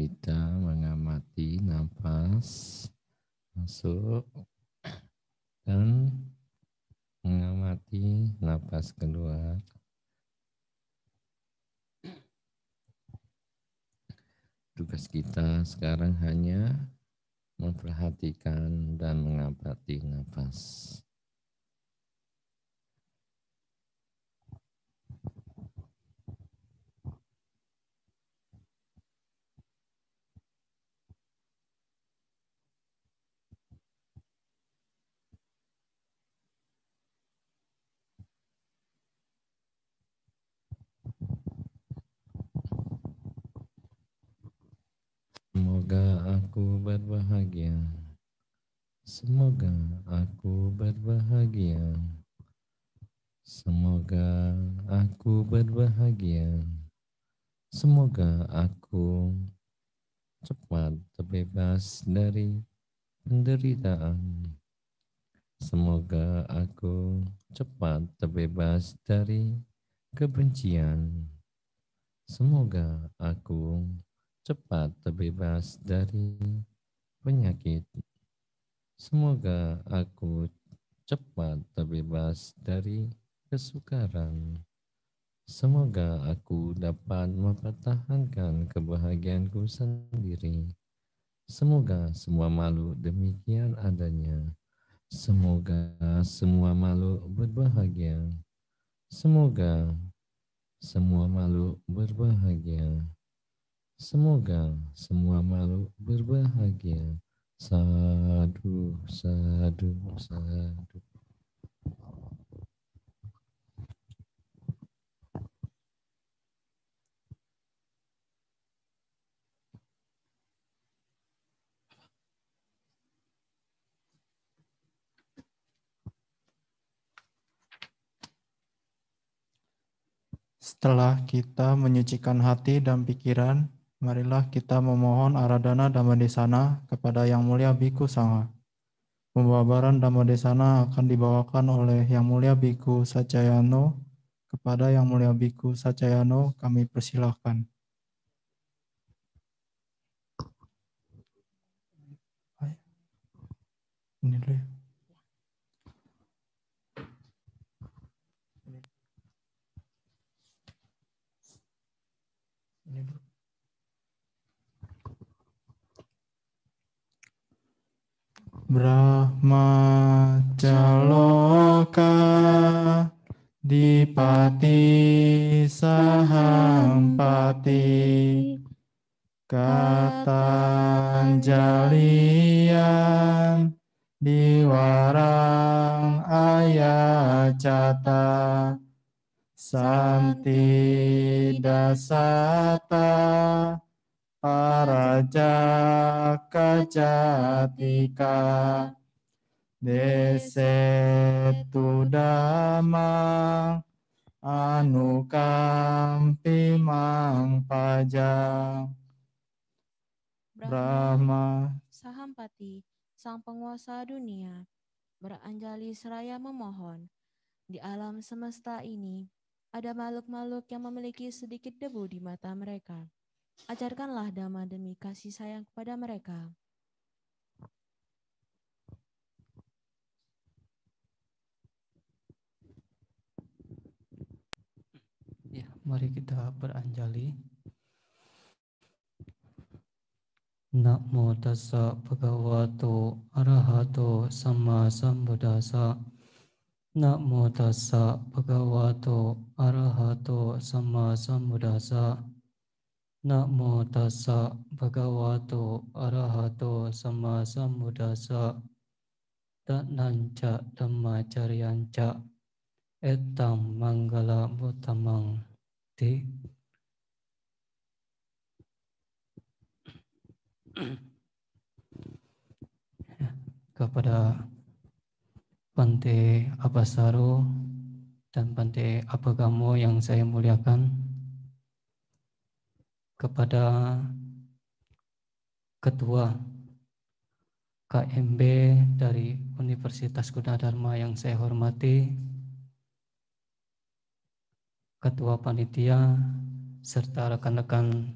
Kita mengamati napas masuk dan mengamati napas keluar. Tugas kita sekarang hanya memperhatikan dan mengamati napas. Semoga aku berbahagia. Semoga aku berbahagia. Semoga aku berbahagia. Semoga aku cepat terbebas dari penderitaan. Semoga aku cepat terbebas dari kebencian. Semoga aku cepat terbebas dari penyakit. Semoga aku cepat terbebas dari kesukaran. Semoga aku dapat mempertahankan kebahagiaanku sendiri. Semoga semua makhluk demikian adanya. Semoga semua makhluk berbahagia. Semoga semua makhluk berbahagia. Semoga semua makhluk berbahagia. Sadu, sadu, sadu. Setelah kita menyucikan hati dan pikiran, marilah kita memohon Aradhana Dhammadesana kepada Yang Mulia Bhikkhu Sangha. Pembabaran Dhammadesana akan dibawakan oleh Yang Mulia Bhikkhu Satyayano. Kepada Yang Mulia Bhikkhu Satyayano kami persilahkan. Ini dulu ya. Ini dulu. Brahmacaloka dipati sahampati katanjalian diwarang ayacata santi dasata Parajaka jatika desetu damang anukampi mang pajang Brahma Sahampati, sang penguasa dunia, beranjali seraya memohon. Di alam semesta ini, ada makhluk-makhluk yang memiliki sedikit debu di mata mereka. Ajarkanlah dhamma demi kasih sayang kepada mereka. Ya, mari kita beranjali. Namo tassa bhagavato arahato sama sambuddhassa. Namo tassa bhagavato arahato sama sambuddhassa. Namo tassa bhagavato arahato sama sambuddhassa. Tananca dhammacariyanca etam manggala butamang ti. Kepada Bante Abasaro dan Bante Abagamo yang saya muliakan, kepada Ketua KMB dari Universitas Gunadarma yang saya hormati, Ketua Panitia, serta rekan-rekan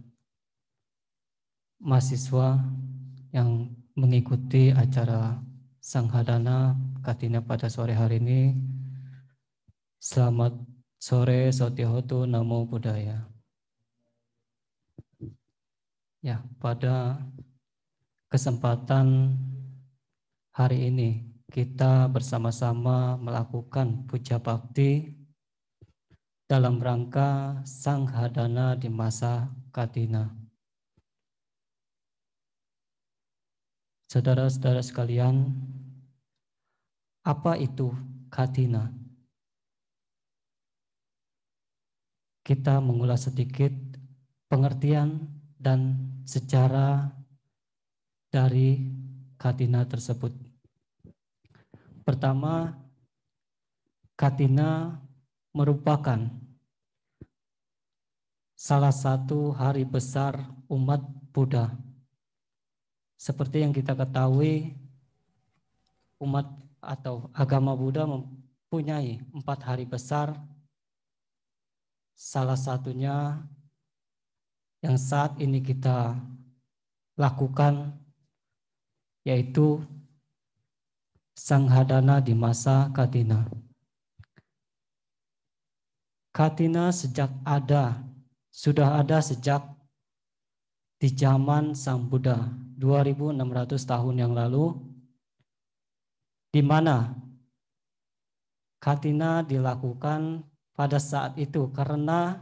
mahasiswa yang mengikuti acara Sanghadana Katina pada sore hari ini. Selamat sore, Sotihotu, Namo Buddhaya. Ya, pada kesempatan hari ini kita bersama-sama melakukan puja bakti dalam rangka Sanghadana di masa Katina. Saudara-saudara sekalian, apa itu Katina? Kita mengulas sedikit pengertian dan sejarah dari Katina tersebut. Pertama, Katina merupakan salah satu hari besar umat Buddha. Seperti yang kita ketahui, umat atau agama Buddha mempunyai 4 hari besar. Salah satunya yang saat ini kita lakukan yaitu Sanghadana di masa Katina. Katina sudah ada sejak di zaman Sang Buddha 2600 tahun yang lalu, di mana Katina dilakukan pada saat itu karena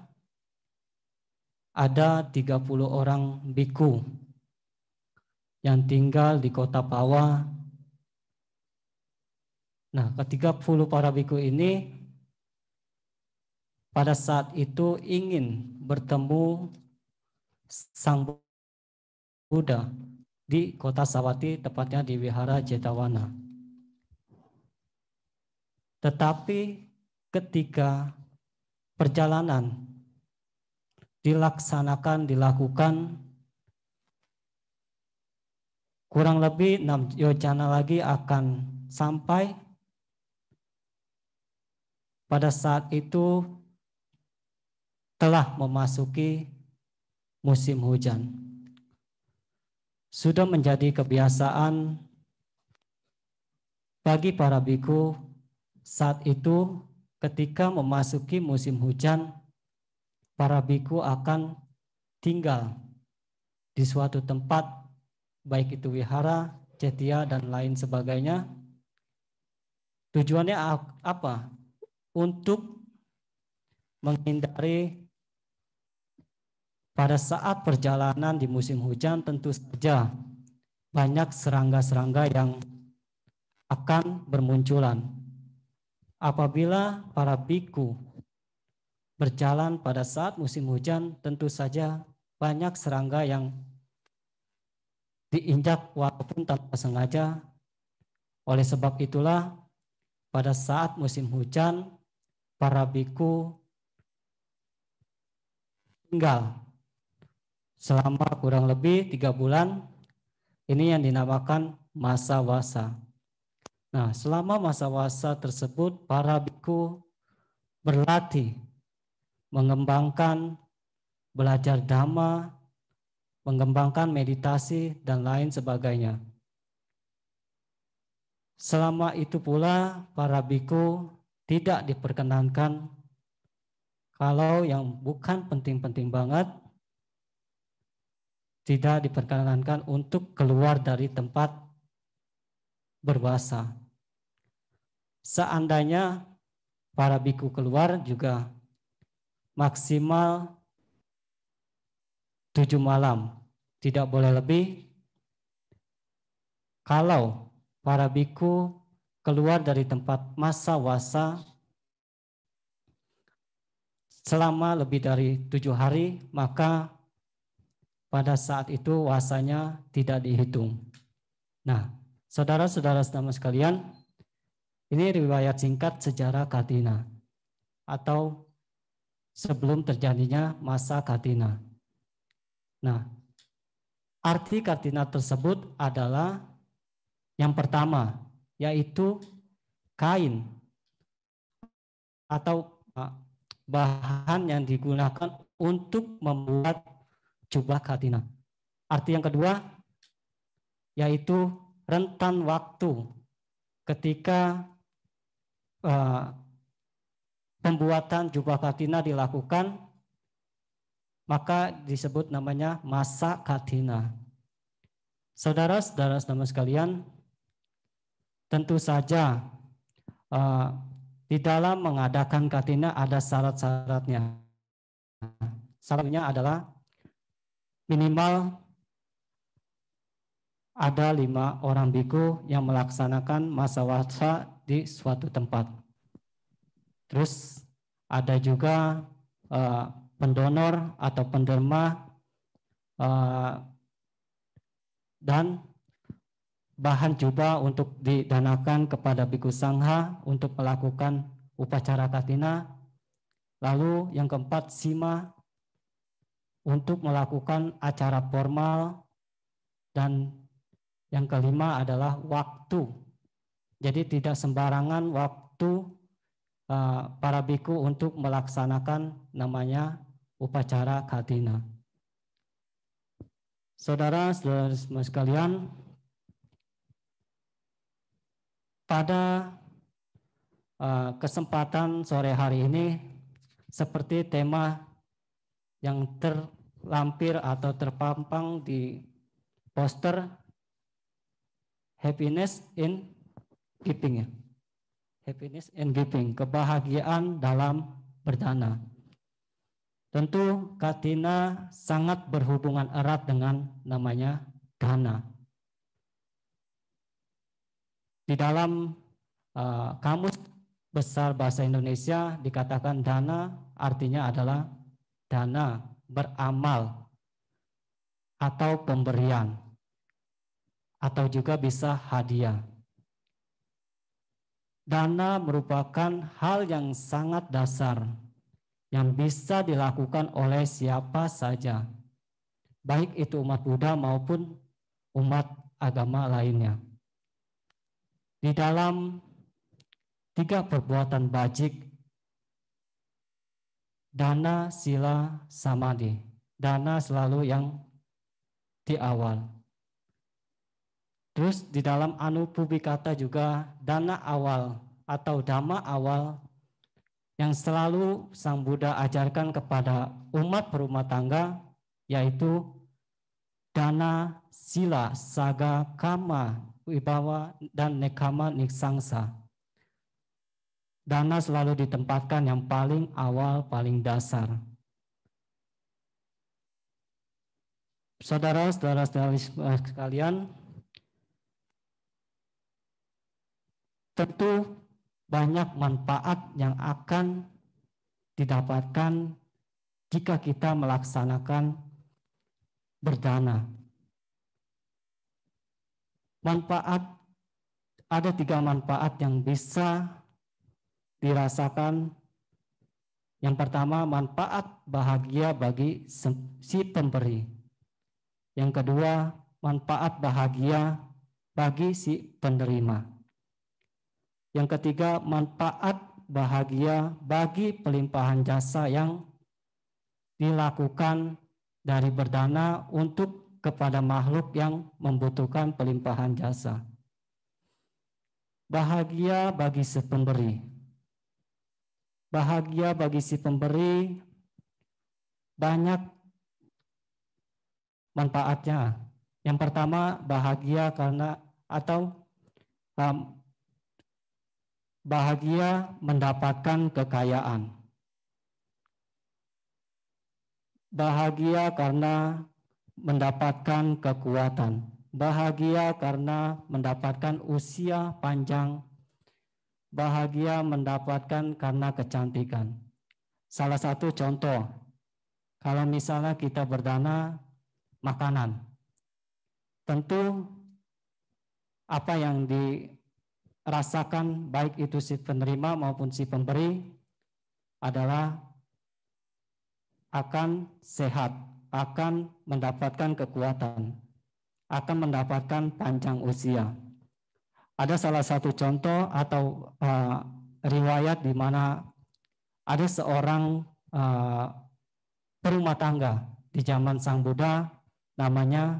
ada 30 orang biku yang tinggal di kota Pawa. Nah, ke-30 para biku ini pada saat itu ingin bertemu Sang Buddha di kota Sawati, tepatnya di Wihara Jetawana. Tetapi ketika perjalanan dilakukan kurang lebih 6 yojana lagi akan sampai. Pada saat itu telah memasuki musim hujan. Sudah menjadi kebiasaan bagi para biku saat itu ketika memasuki musim hujan, para biku akan tinggal di suatu tempat, baik itu wihara, cetya, dan lain sebagainya. Tujuannya apa? Untuk menghindari pada saat perjalanan di musim hujan tentu saja banyak serangga-serangga yang akan bermunculan. Apabila para biku berjalan pada saat musim hujan, tentu saja banyak serangga yang diinjak walaupun tanpa sengaja. Oleh sebab itulah pada saat musim hujan, para biku tinggal selama kurang lebih 3 bulan. Ini yang dinamakan masa wasa. Nah, selama masa wasa tersebut, para biku berlatih, mengembangkan, belajar dhamma, mengembangkan meditasi, dan lain sebagainya. Selama itu pula, para biku tidak diperkenankan kalau yang bukan penting-penting banget, tidak diperkenankan untuk keluar dari tempat berwasa. Seandainya para biku keluar juga maksimal 7 malam, tidak boleh lebih. Kalau para biku keluar dari tempat masa wasa selama lebih dari 7 hari, maka pada saat itu wasanya tidak dihitung. Nah, saudara-saudara sekalian, ini riwayat singkat sejarah Katina atau sebelum terjadinya masa Katina. Nah, arti Katina tersebut adalah yang pertama, yaitu kain atau bahan yang digunakan untuk membuat jubah Katina. Arti yang kedua, yaitu rentan waktu ketika pembuatan jubah Katina dilakukan, maka disebut namanya masa Katina. Saudara-saudara sekalian, tentu saja di dalam mengadakan Katina ada syarat-syaratnya. Syaratnya adalah minimal ada 5 orang biku yang melaksanakan masa wasa di suatu tempat. Terus ada juga pendonor atau penderma dan bahan jubah untuk didanakan kepada biku sangha untuk melakukan upacara Katina. Lalu yang keempat, sima untuk melakukan acara formal, dan yang kelima adalah waktu. Jadi tidak sembarangan waktu para biku untuk melaksanakan namanya upacara Katina. Saudara-saudara sekalian, pada kesempatan sore hari ini, seperti tema yang terlampir atau terpampang di poster, happiness in giving, happiness in giving, kebahagiaan dalam berdana. Tentu Katina sangat berhubungan erat dengan namanya dana. Di dalam kamus besar bahasa Indonesia dikatakan dana artinya adalah dana, beramal, atau pemberian, atau juga bisa hadiah. Dana merupakan hal yang sangat dasar yang bisa dilakukan oleh siapa saja, baik itu umat Buddha maupun umat agama lainnya. Di dalam 3 perbuatan bajik, dana, sila, samadhi. Dana selalu yang di awal. Terus di dalam Anupubikata juga dana awal atau dhamma awal yang selalu Sang Buddha ajarkan kepada umat berumah tangga, yaitu dana, sila, saga, kama, wibawa, dan nekama niksangsa. Dana selalu ditempatkan yang paling awal, paling dasar. Saudara-saudara sekalian, tentu banyak manfaat yang akan didapatkan jika kita melaksanakan berdana. Ada 3 manfaat yang bisa dirasakan. Yang pertama, manfaat bahagia bagi si pemberi. Yang kedua, manfaat bahagia bagi si penerima. Yang ketiga, manfaat bahagia bagi pelimpahan jasa yang dilakukan dari berdana untuk kepada makhluk yang membutuhkan pelimpahan jasa. Bahagia bagi si pemberi. Bahagia bagi si pemberi banyak manfaatnya. Yang pertama, bahagia karena bahagia mendapatkan kekayaan. Bahagia karena mendapatkan kekuatan. Bahagia karena mendapatkan usia panjang. Bahagia mendapatkan karena kecantikan. Salah satu contoh, kalau misalnya kita berdana makanan, tentu apa yang dirasakan baik itu si penerima maupun si pemberi adalah akan sehat, akan mendapatkan kekuatan, akan mendapatkan panjang usia. Ada salah satu contoh atau riwayat di mana ada seorang berumah tangga di zaman Sang Buddha, namanya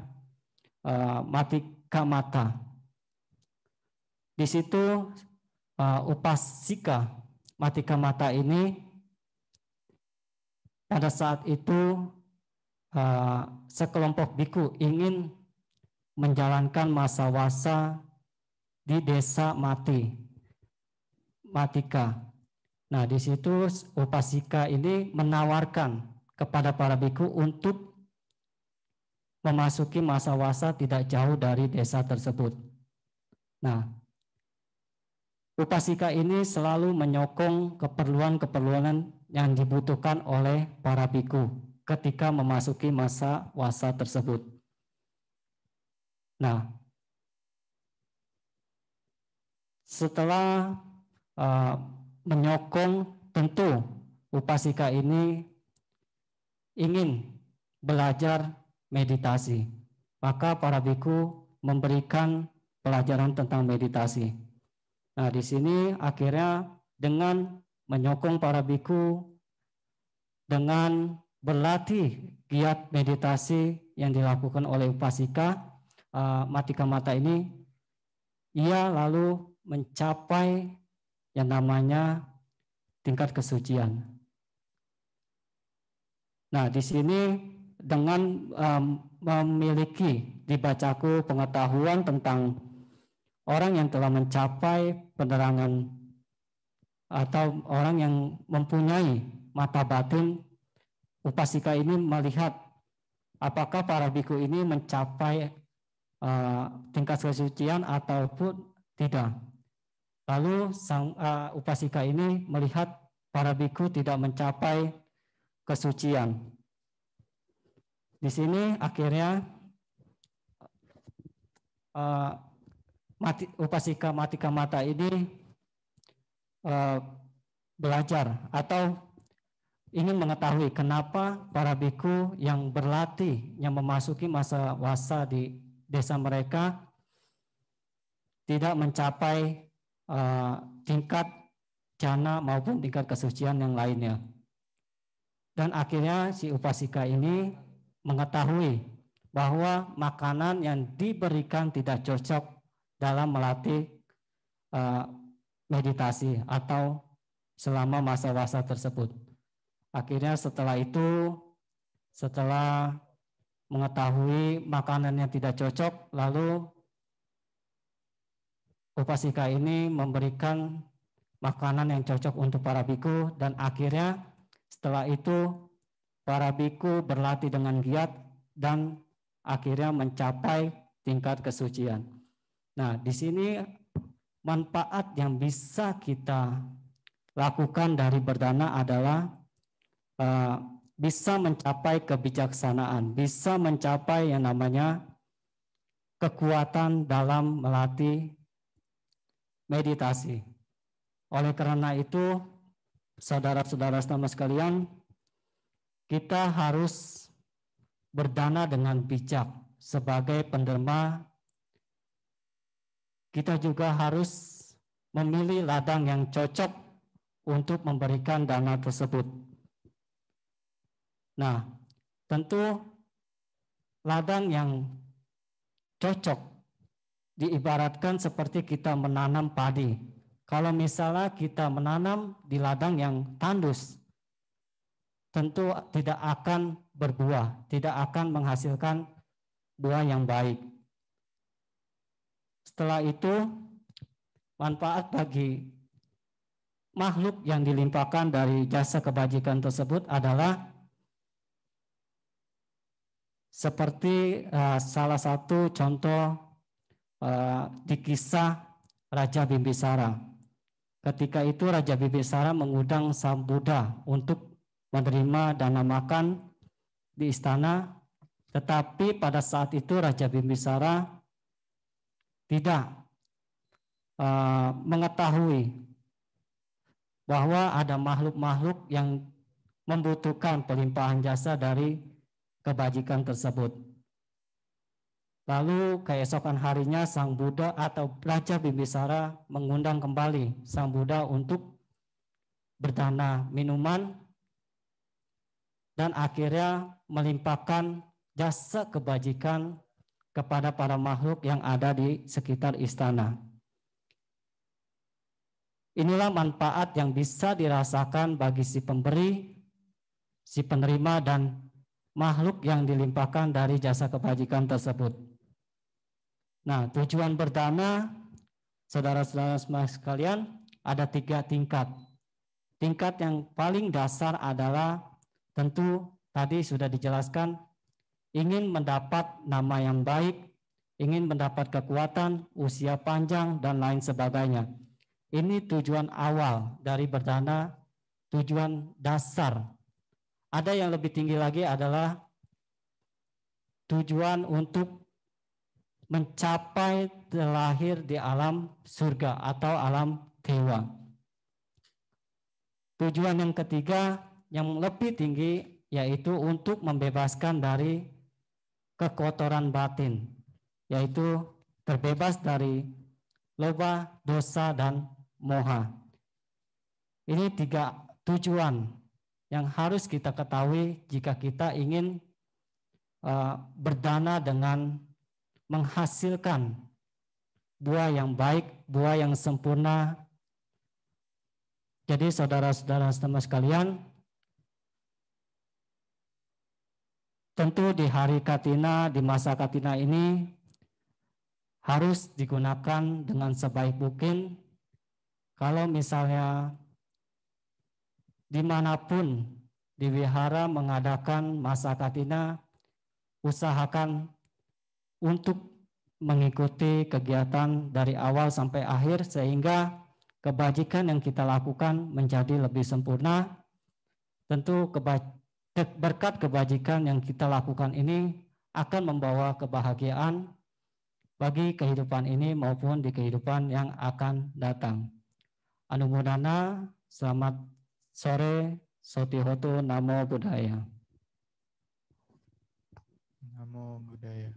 Matikamata. Di situ upasika Matikamata ini pada saat itu sekelompok biku ingin menjalankan masa wasa di desa Matika. Nah, di situ upasika ini menawarkan kepada para biku untuk memasuki masa wasa tidak jauh dari desa tersebut. Nah, upasika ini selalu menyokong keperluan-keperluan yang dibutuhkan oleh para biku ketika memasuki masa wasa tersebut. Nah, setelah menyokong, tentu upasika ini ingin belajar meditasi. Maka para biku memberikan pelajaran tentang meditasi. Nah, di sini akhirnya dengan menyokong para biku, dengan berlatih giat meditasi yang dilakukan oleh upasika Matikamata ini, ia lalu mencapai yang namanya tingkat kesucian. Nah, di sini dengan memiliki dibacaku pengetahuan tentang orang yang telah mencapai penerangan atau orang yang mempunyai mata batin, upasika ini melihat apakah para biku ini mencapai tingkat kesucian ataupun tidak. Lalu sang upasika ini melihat para biku tidak mencapai kesucian. Di sini akhirnya upasika Matikamata ini belajar atau ingin mengetahui kenapa para biku yang berlatih, yang memasuki masa wasa di desa mereka tidak mencapai tingkat jana maupun tingkat kesucian yang lainnya. Dan akhirnya si upasika ini mengetahui bahwa makanan yang diberikan tidak cocok dalam melatih meditasi atau selama masa-masa tersebut. Akhirnya setelah itu, setelah mengetahui makanan yang tidak cocok, lalu upasika ini memberikan makanan yang cocok untuk para biku, dan akhirnya setelah itu para biku berlatih dengan giat dan akhirnya mencapai tingkat kesucian. Nah, di sini manfaat yang bisa kita lakukan dari berdana adalah bisa mencapai kebijaksanaan, bisa mencapai yang namanya kekuatan dalam melatih meditasi. Oleh karena itu, saudara-saudara sekalian, kita harus berdana dengan bijak. Sebagai penderma, kita juga harus memilih ladang yang cocok untuk memberikan dana tersebut. Nah, tentu ladang yang cocok diibaratkan seperti kita menanam padi. Kalau misalnya kita menanam di ladang yang tandus, tentu tidak akan berbuah, tidak akan menghasilkan buah yang baik. Setelah itu, manfaat bagi makhluk yang dilimpahkan dari jasa kebajikan tersebut adalah seperti salah satu contoh di kisah Raja Bimbisara. Ketika itu Raja Bimbisara mengundang Sang Buddha untuk menerima dana makan di istana, tetapi pada saat itu Raja Bimbisara tidak mengetahui bahwa ada makhluk-makhluk yang membutuhkan pelimpahan jasa dari kebajikan tersebut. Lalu keesokan harinya Sang Buddha atau Raja Bimbisara mengundang kembali Sang Buddha untuk berdana minuman dan akhirnya melimpahkan jasa kebajikan kepada para makhluk yang ada di sekitar istana. Inilah manfaat yang bisa dirasakan bagi si pemberi, si penerima, dan makhluk yang dilimpahkan dari jasa kebajikan tersebut. Nah, tujuan berdana, saudara-saudara sekalian, ada 3 tingkat. Tingkat yang paling dasar adalah tentu tadi sudah dijelaskan, ingin mendapat nama yang baik, ingin mendapat kekuatan, usia panjang, dan lain sebagainya. Ini tujuan awal dari berdana, tujuan dasar. Ada yang lebih tinggi lagi adalah tujuan untuk mencapai terlahir di alam surga atau alam dewa. Tujuan yang ketiga yang lebih tinggi yaitu untuk membebaskan dari kekotoran batin, yaitu terbebas dari loba, dosa, dan moha. Ini 3 tujuan yang harus kita ketahui jika kita ingin berdana dengan menghasilkan buah yang baik, buah yang sempurna. Jadi saudara-saudara sekalian, tentu di hari Katina, di masa Katina ini harus digunakan dengan sebaik mungkin. Kalau misalnya dimanapun di wihara mengadakan masa Katina, usahakan untuk mengikuti kegiatan dari awal sampai akhir sehingga kebajikan yang kita lakukan menjadi lebih sempurna. Tentu berkat kebajikan yang kita lakukan ini akan membawa kebahagiaan bagi kehidupan ini maupun di kehidupan yang akan datang. Anumodana, selamat sore, Sotihotu, Namo Buddhaya. Namo Buddhaya.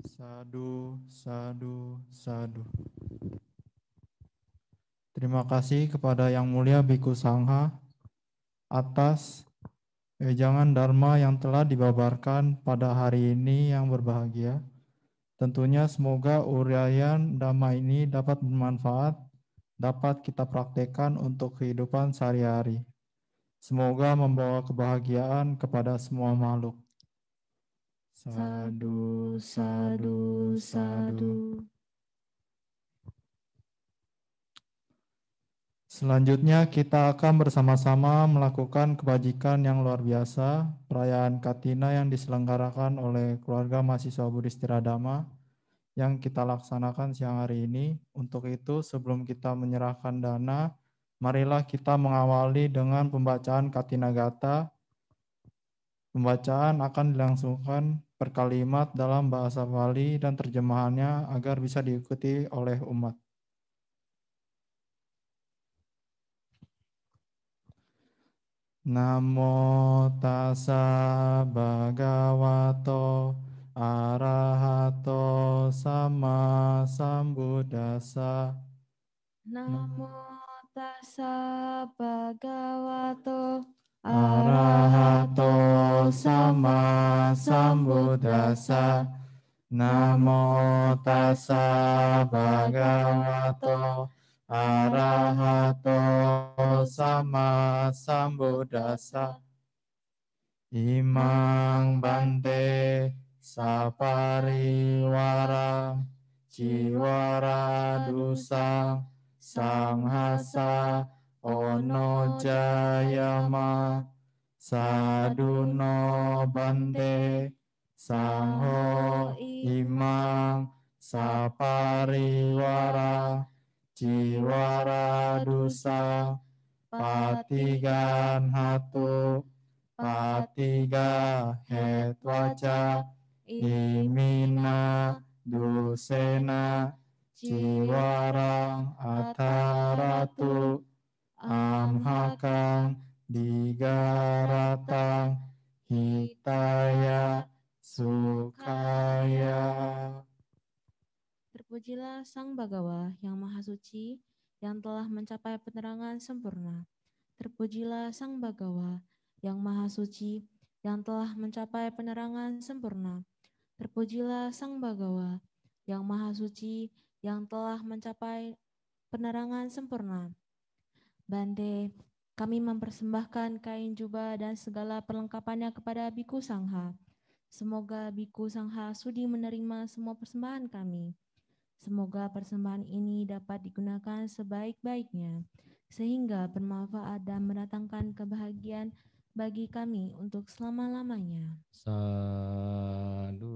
Sadu, sadu, sadu. Terima kasih kepada Yang Mulia Biku Sangha atas wejangan Dharma yang telah dibabarkan pada hari ini yang berbahagia. Tentunya semoga uraian Dhamma ini dapat bermanfaat, dapat kita praktekkan untuk kehidupan sehari-hari. Semoga membawa kebahagiaan kepada semua makhluk. Sadu, sadu, sadu. Selanjutnya kita akan bersama-sama melakukan kebajikan yang luar biasa, perayaan Katina yang diselenggarakan oleh keluarga mahasiswa Buddhistira Dhamma yang kita laksanakan siang hari ini. Untuk itu, sebelum kita menyerahkan dana, marilah kita mengawali dengan pembacaan Katina Gata. Pembacaan akan dilangsungkan per kalimat dalam bahasa Bali dan terjemahannya agar bisa diikuti oleh umat. Namo tassa bhagavato arahato sama sambuddhassa. Namo tassa bhagavato arahato sama sambuddhassa. Namo tassa bhagavato arahato sama sambuddhassa. Imang bante sapariwara jiwara dusang sanghasa ono jayama saduno bante sangho imang sapariwara jiwara dusang patigan hatu patiga hetwaca imina dusena jiwarang ataratu amhakang digaratang hitaya sukaya. Terpujilah Sang Bhagawa yang Maha Suci yang telah mencapai penerangan sempurna. Terpujilah Sang Bhagawa yang Maha Suci yang telah mencapai penerangan sempurna. Terpujilah Sang Bhagawa yang Maha Suci yang telah mencapai penerangan sempurna. Bante, kami mempersembahkan kain jubah dan segala perlengkapannya kepada Biku Sangha. Semoga Biku Sangha sudi menerima semua persembahan kami. Semoga persembahan ini dapat digunakan sebaik-baiknya, sehingga bermanfaat dan mendatangkan kebahagiaan bagi kami untuk selama-lamanya. Sadu.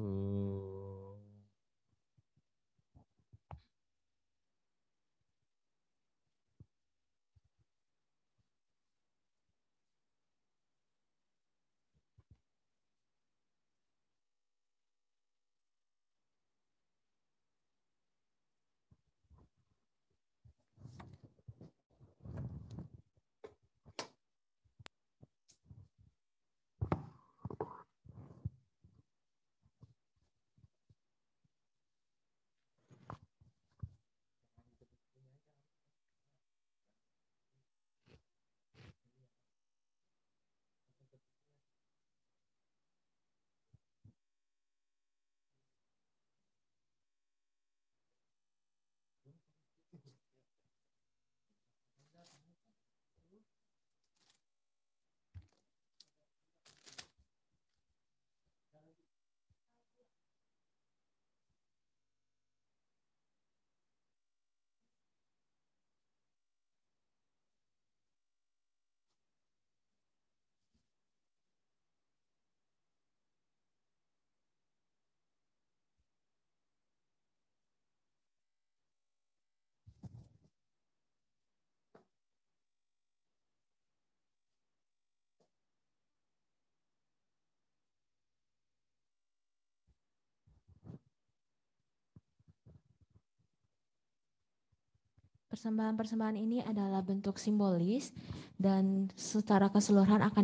Persembahan-persembahan ini adalah bentuk simbolis dan secara keseluruhan akan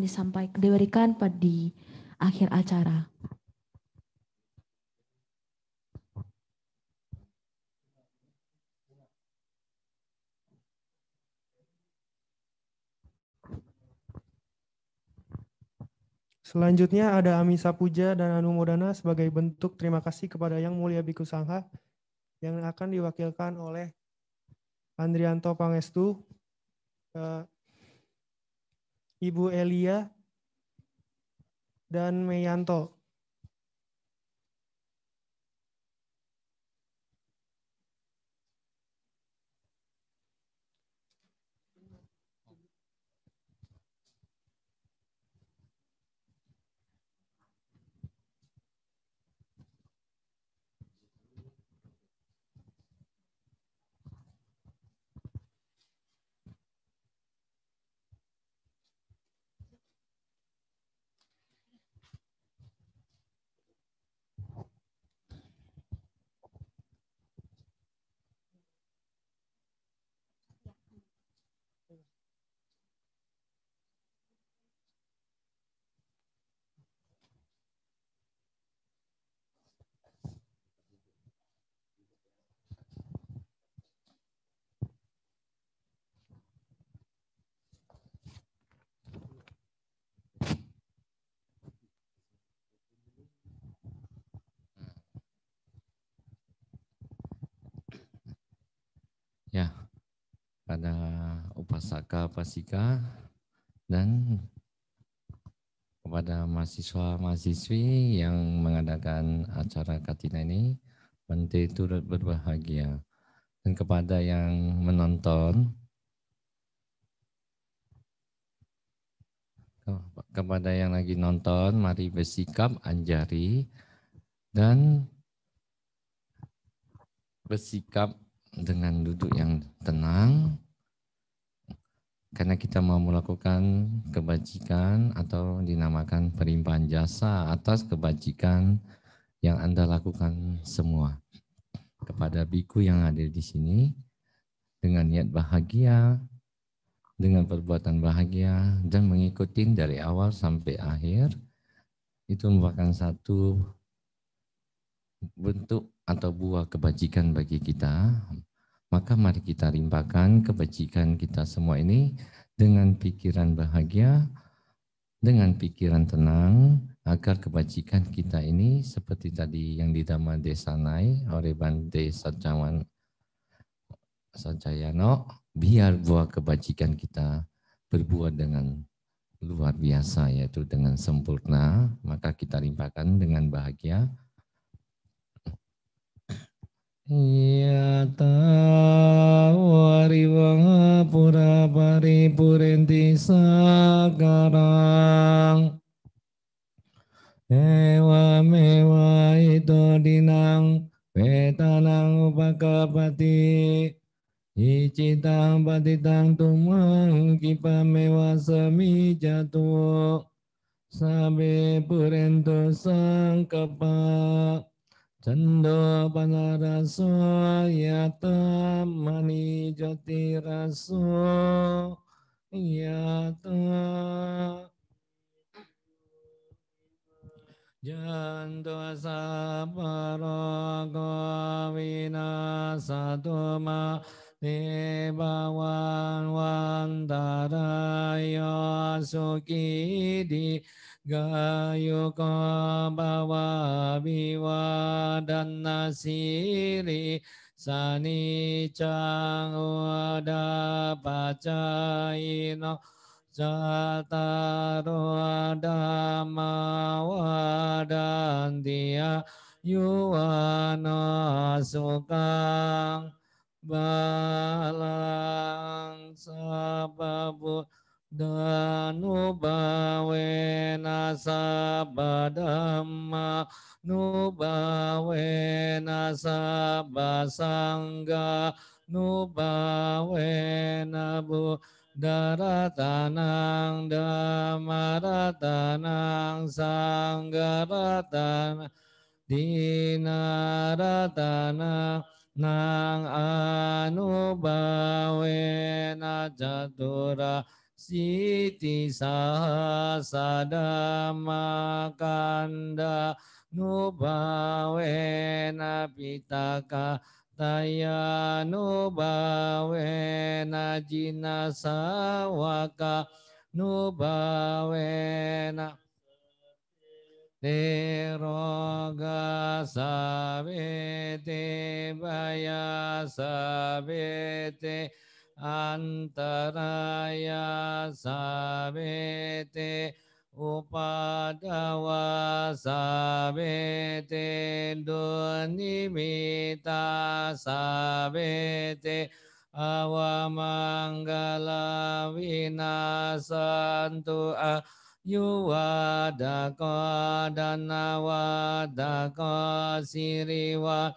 diberikan di akhir acara. Selanjutnya ada Amisa Puja dan Anumodana sebagai bentuk terima kasih kepada Yang Mulia Biku Sangha yang akan diwakilkan oleh Andrianto Pangestu, Ibu Elia, dan Meyanto. Ya, pada upasaka pasika dan kepada mahasiswa-mahasiswi yang mengadakan acara Katina ini, Bante turut berbahagia. Dan kepada yang menonton, kepada yang lagi nonton, mari bersikap anjari dan bersikap dengan duduk yang tenang, karena kita mau melakukan kebajikan atau dinamakan perimpahan jasa atas kebajikan yang Anda lakukan semua. Kepada biku yang hadir di sini, dengan niat bahagia, dengan perbuatan bahagia, dan mengikuti dari awal sampai akhir, itu merupakan satu bentuk atau buah kebajikan bagi kita. Maka mari kita limpahkan kebajikan kita semua ini dengan pikiran bahagia, dengan pikiran tenang, agar kebajikan kita ini seperti tadi yang di Dhamma Desanai oleh Bante Sajayano, biar buah kebajikan kita berbuah dengan luar biasa, yaitu dengan sempurna, maka kita limpahkan dengan bahagia. Yata wariwanga pura paripurenti sakarang ewa mewa ito dinang petanang upakapati icitang patitang tumang kipamewa sami jatu sabe purento sangkapa Cando panaraso yata mani jati raso yata janto saparaga vinasatuma debawan wantaraya sukidi Gayuka bawa biwa dan nasiri sanicang wada pacaino Jataro dhamma wadantiya yuwana sukang balang sababu Danubawena sabadamma nubawena sabasangga nubawena budaratanang damaratanang sanggaratanang dinaratanang nang anubawena jatura Siti sahasada kanda nubawena pitaka taya nubawena jinasawaka nubawena Deroga sabete baya sabete antaraya sabete upadawa sabete dunimita sabete awamangala winasantu Yuwadaka danawadaka siriwadaka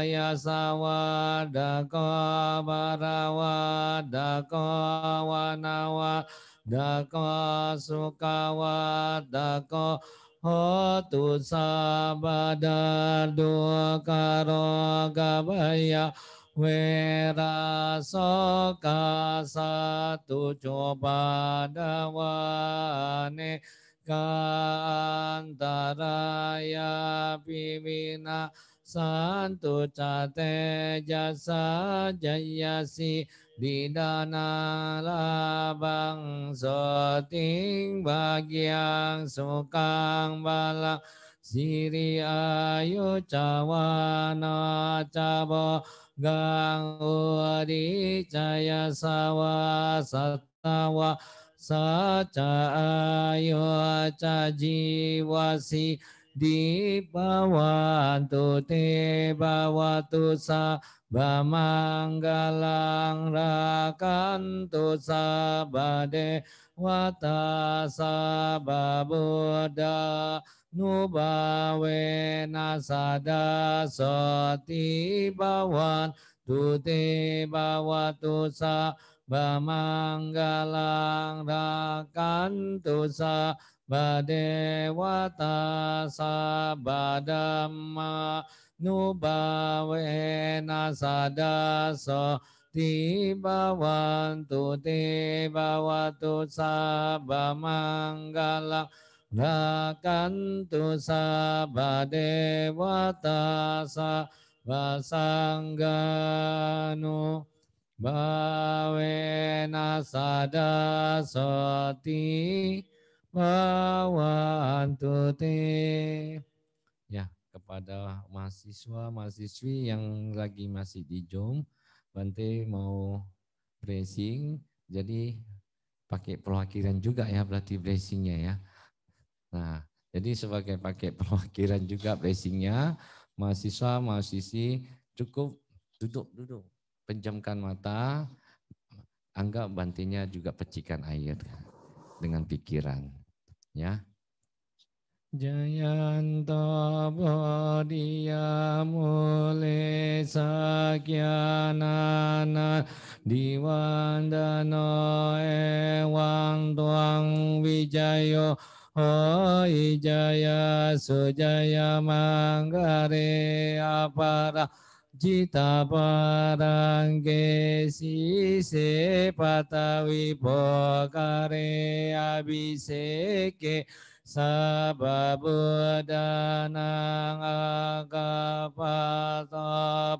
yasawadaka barawadaka wanawadaka sukawadaka hotu sabada duka gabaya Wera soka satu coba dawane kantaraya pimina santu cate jasa jayasi didana labang soting bagiang sukang balang siri ayu cawana cabo gang udi caya sawa satawa saca ayo cajiwasi di bawantu te bawatu sa bamanggalang rakantu sabade wata sababuddha nubawe nasada soti bawan tute bawatu sa bamanggalang rakantu sa badewata sabadamma nubawe nasada soti bawan tute bawatu sa bamanggalang rakantu sabadewata sabasangganu bawena sada soti bawantu te. Ya, kepada mahasiswa-mahasiswi yang lagi masih di Zoom, Bante mau blessing, jadi pakai perwakilan juga ya berarti blessingnya ya. Nah, jadi sebagai pakai perwakilan juga blessingnya, mahasiswa, mahasiswi cukup duduk, pejamkan mata, anggap Bantenya juga percikan air dengan pikiran, ya. Jayanta bodhiya mule sakyanana diwandano ewang tuang wijayo hoi jaya sujaya manggare apara jita parangge sise patawi pokare abiseke sababudanang agapata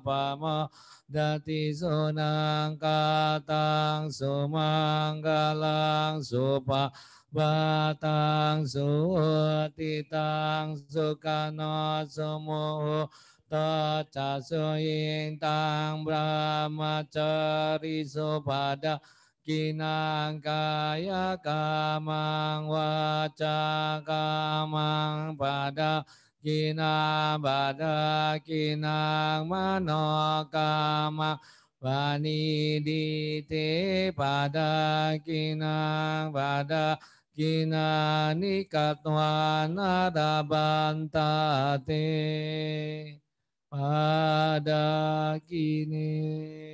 pama dati sunang katang sumanggalang supa batang sutitang sukano sumuhu taca suintang brahmacari supada kinang kaya kamang waca kamang pada kinang pada kinang mano kamang vanidite pada kinang pada kinani katwana dabantate pada kini.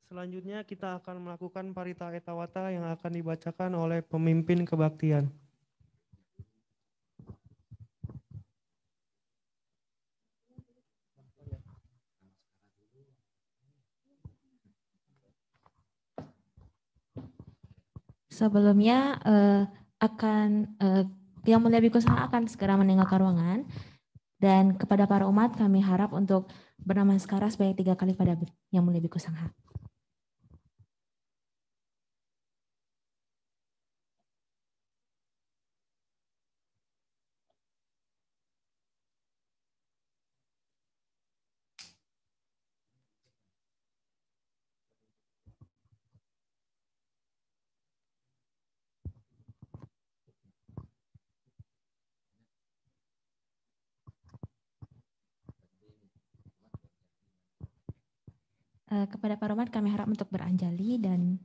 Selanjutnya kita akan melakukan parita etawata yang akan dibacakan oleh pemimpin kebaktian. Sebelumnya Yang Mulia Bhikkhu Sangha akan segera meninggalkan ruangan, dan kepada para umat kami harap untuk bernamaskara sebanyak 3 kali pada Yang Mulia Bhikkhu Sangha. Kepada para umat kami harap untuk beranjali dan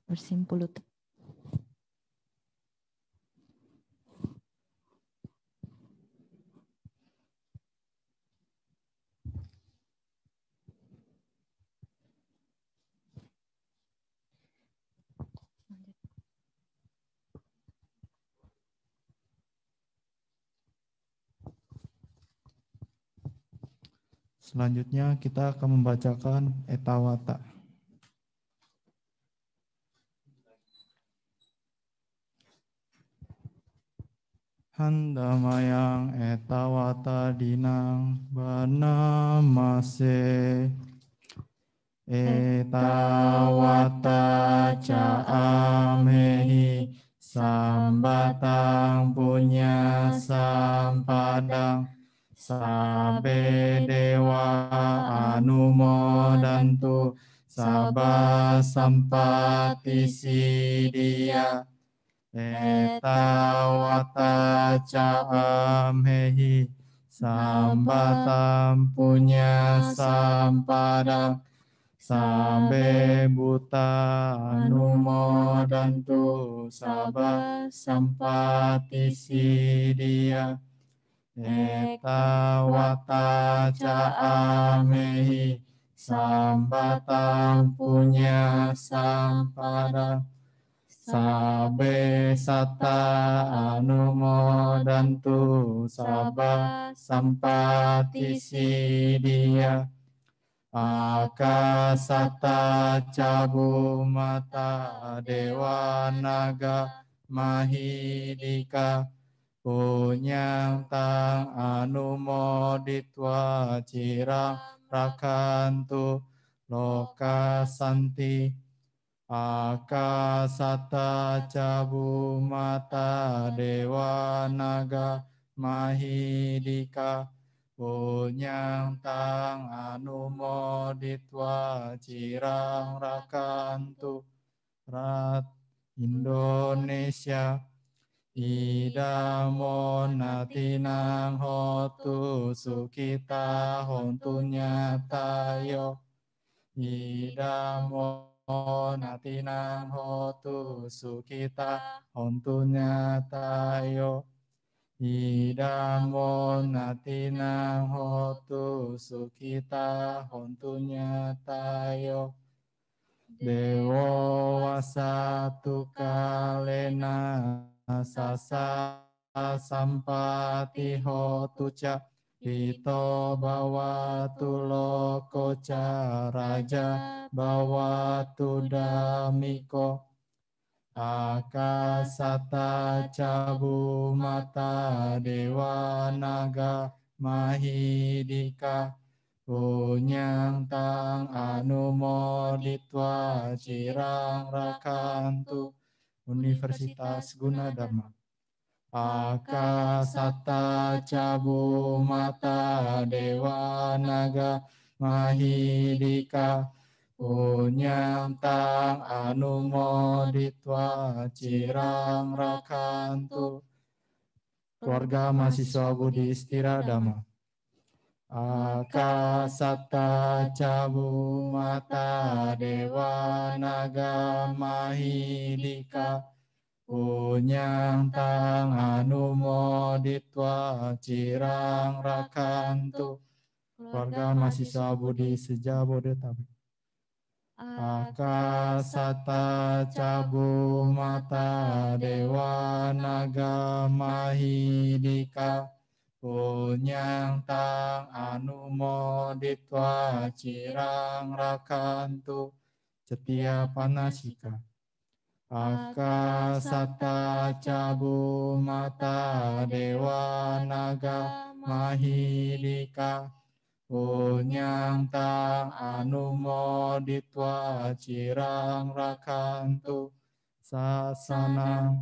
bersimpul lutut. Selanjutnya kita akan membacakan etawata. Handamayang etawata dinang banamase etawata caamehi sambatang punya sampadang sabe dewa anumodantu sabba sampati siddhya etawata caamehi sambatam punya sampadang sabe buta anumodantu sabba sampati siddhya etawata caamehi sambatang punya sampadang sabe satta anumodantu sabba sampati siddhya akasata cabumata dewa naga mahidika punyang tang anumoditwa cirang rakantu loka santi akasata cabumata dewa naga mahidika punyang tang anumoditwa cirang rakantu rat Indonesia idamo natinang hotu sukita hontu nyatayo idamo natinang hotu sukita hontu nyatayo idamo natinang hotu sukita hontu nyatayo dewo wasatu kalena sasa sampati hotu ca Ito bawatu loko ca raja bawatu damiko akasata cabumata dewa naga mahidika punyang tang anumoditwa cirang rakantu Universitas Gunadharma akasata cabumata dewa naga mahidika punyang tang anumoditwa cirang rakantu keluarga mahasiswa Budi Istiradama akasata cabumata dewa naga mahidika punyang tang anumoditwa cirang rakantu keluarga mahasiswa Budi Sejabodetabek Akasata cabu mata dewa naga mahidika punyang tang anumoditwa cirang rakantu setia panasika. Akasata cabu mata dewa naga mahidika punyang tang anumoditwa cirang rakantu sasanang.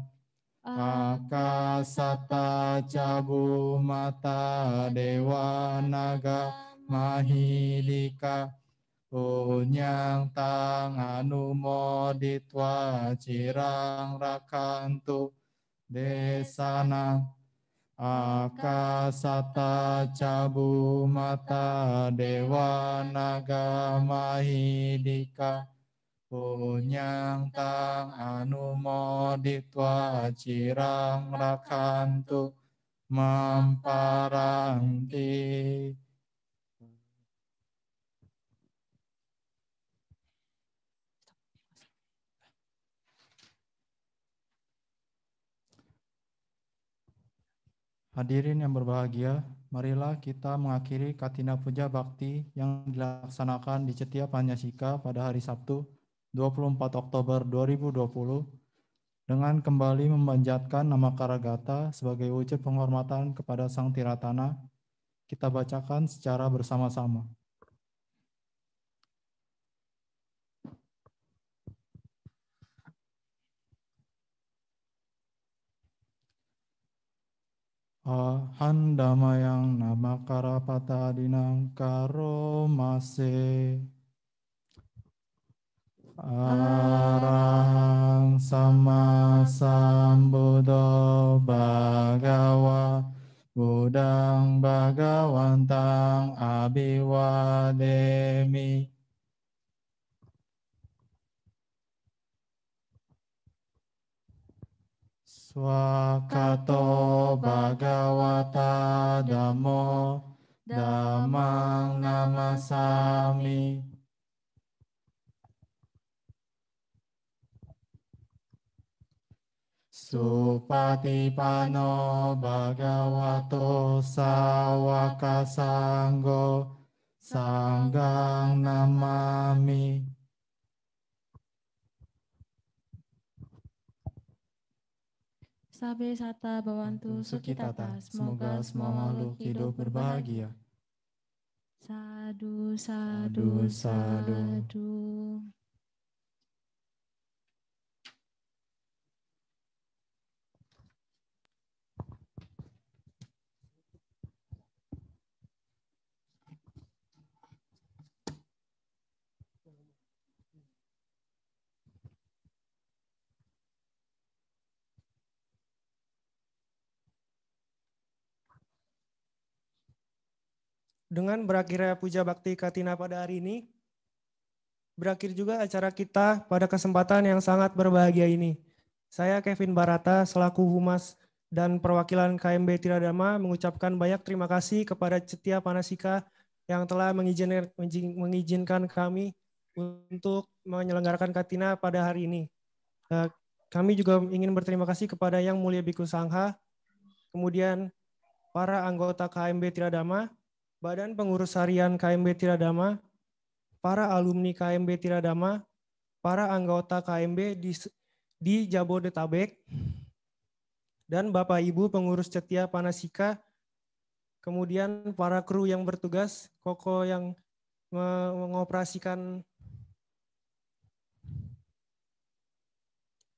Akasata cabu mata dewa naga mahidika punyang tang anumoditwa cirang rakantu desana. Akasata cabu mata dewa naga mahidika punyang tang anumoditwa cirang rakantu mamparanti. Hadirin yang berbahagia, marilah kita mengakhiri Katina Puja Bakti yang dilaksanakan di Cetia Panjasika pada hari Sabtu 24 Oktober 2020 dengan kembali memanjatkan nama Karagata sebagai wujud penghormatan kepada Sang Tiratana. Kita bacakan secara bersama-sama. Ahandamayang namakarapata dinang karomase arang sama sambuddho bhagawa budang bhagawantang abhiwademi. Swakato bhagavata dhammo dhammang namasami. Supatipano bhagavato sawaka sanggo sanggang namami. Sabe sata bawantu sukitata. Semoga semua makhluk hidup berbahagia. Sadu, sadu, sadu. Dengan berakhirnya puja bakti Katina pada hari ini, berakhir juga acara kita pada kesempatan yang sangat berbahagia ini. Saya Kevin Barata selaku Humas dan perwakilan KMB Tiradharma mengucapkan banyak terima kasih kepada Cetia Panasika yang telah mengizinkan kami untuk menyelenggarakan Katina pada hari ini. Kami juga ingin berterima kasih kepada Yang Mulia Bhikkhu Sangha, kemudian para anggota KMB Tiradharma, Badan Pengurus Harian KMB Tiradharma, para alumni KMB Tiradharma, para anggota KMB di Jabodetabek, dan Bapak Ibu pengurus Cetia Panasika, kemudian para kru yang bertugas, Koko yang mengoperasikan,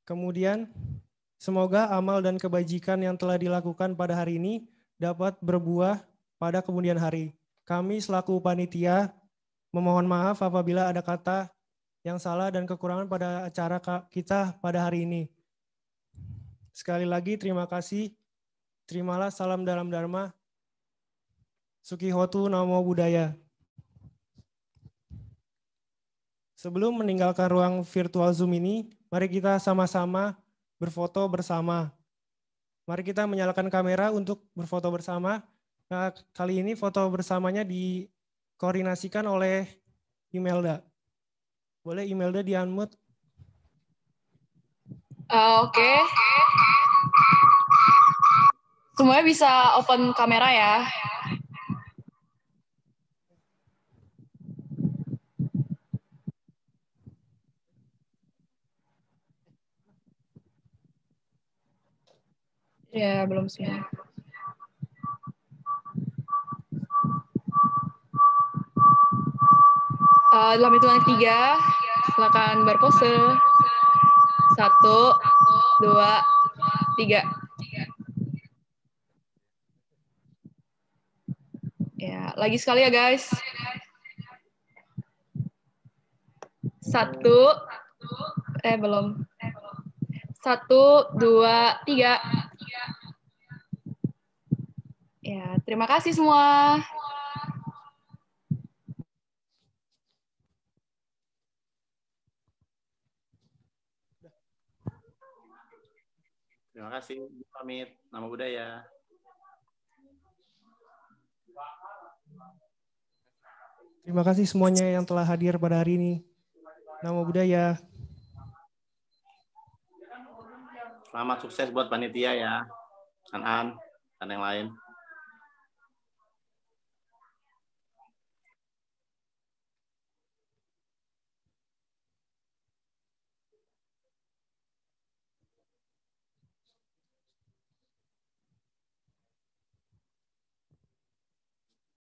kemudian semoga amal dan kebajikan yang telah dilakukan pada hari ini dapat berbuah pada kemudian hari. Kami selaku panitia memohon maaf apabila ada kata yang salah dan kekurangan pada acara kita pada hari ini. Sekali lagi terima kasih. Terimalah salam dalam Dharma. Sukihotu Namo Buddhaya. Sebelum meninggalkan ruang virtual Zoom ini, mari kita sama-sama berfoto bersama. Mari kita menyalakan kamera untuk berfoto bersama. Nah, kali ini foto bersamanya dikoordinasikan oleh Imelda. Boleh Imelda di unmute. Oke. Semuanya bisa open kamera ya. Ya, belum semua. Dalam hitungan 3, silakan berpose. 1, 2, 3. Ya, lagi sekali ya guys. 1, belum. 1, 2, 3. Ya, terima kasih semua. Terima kasih, pamit. Nama budaya. Terima kasih semuanya yang telah hadir pada hari ini. Nama budaya. Selamat sukses buat panitia ya, An dan yang lain.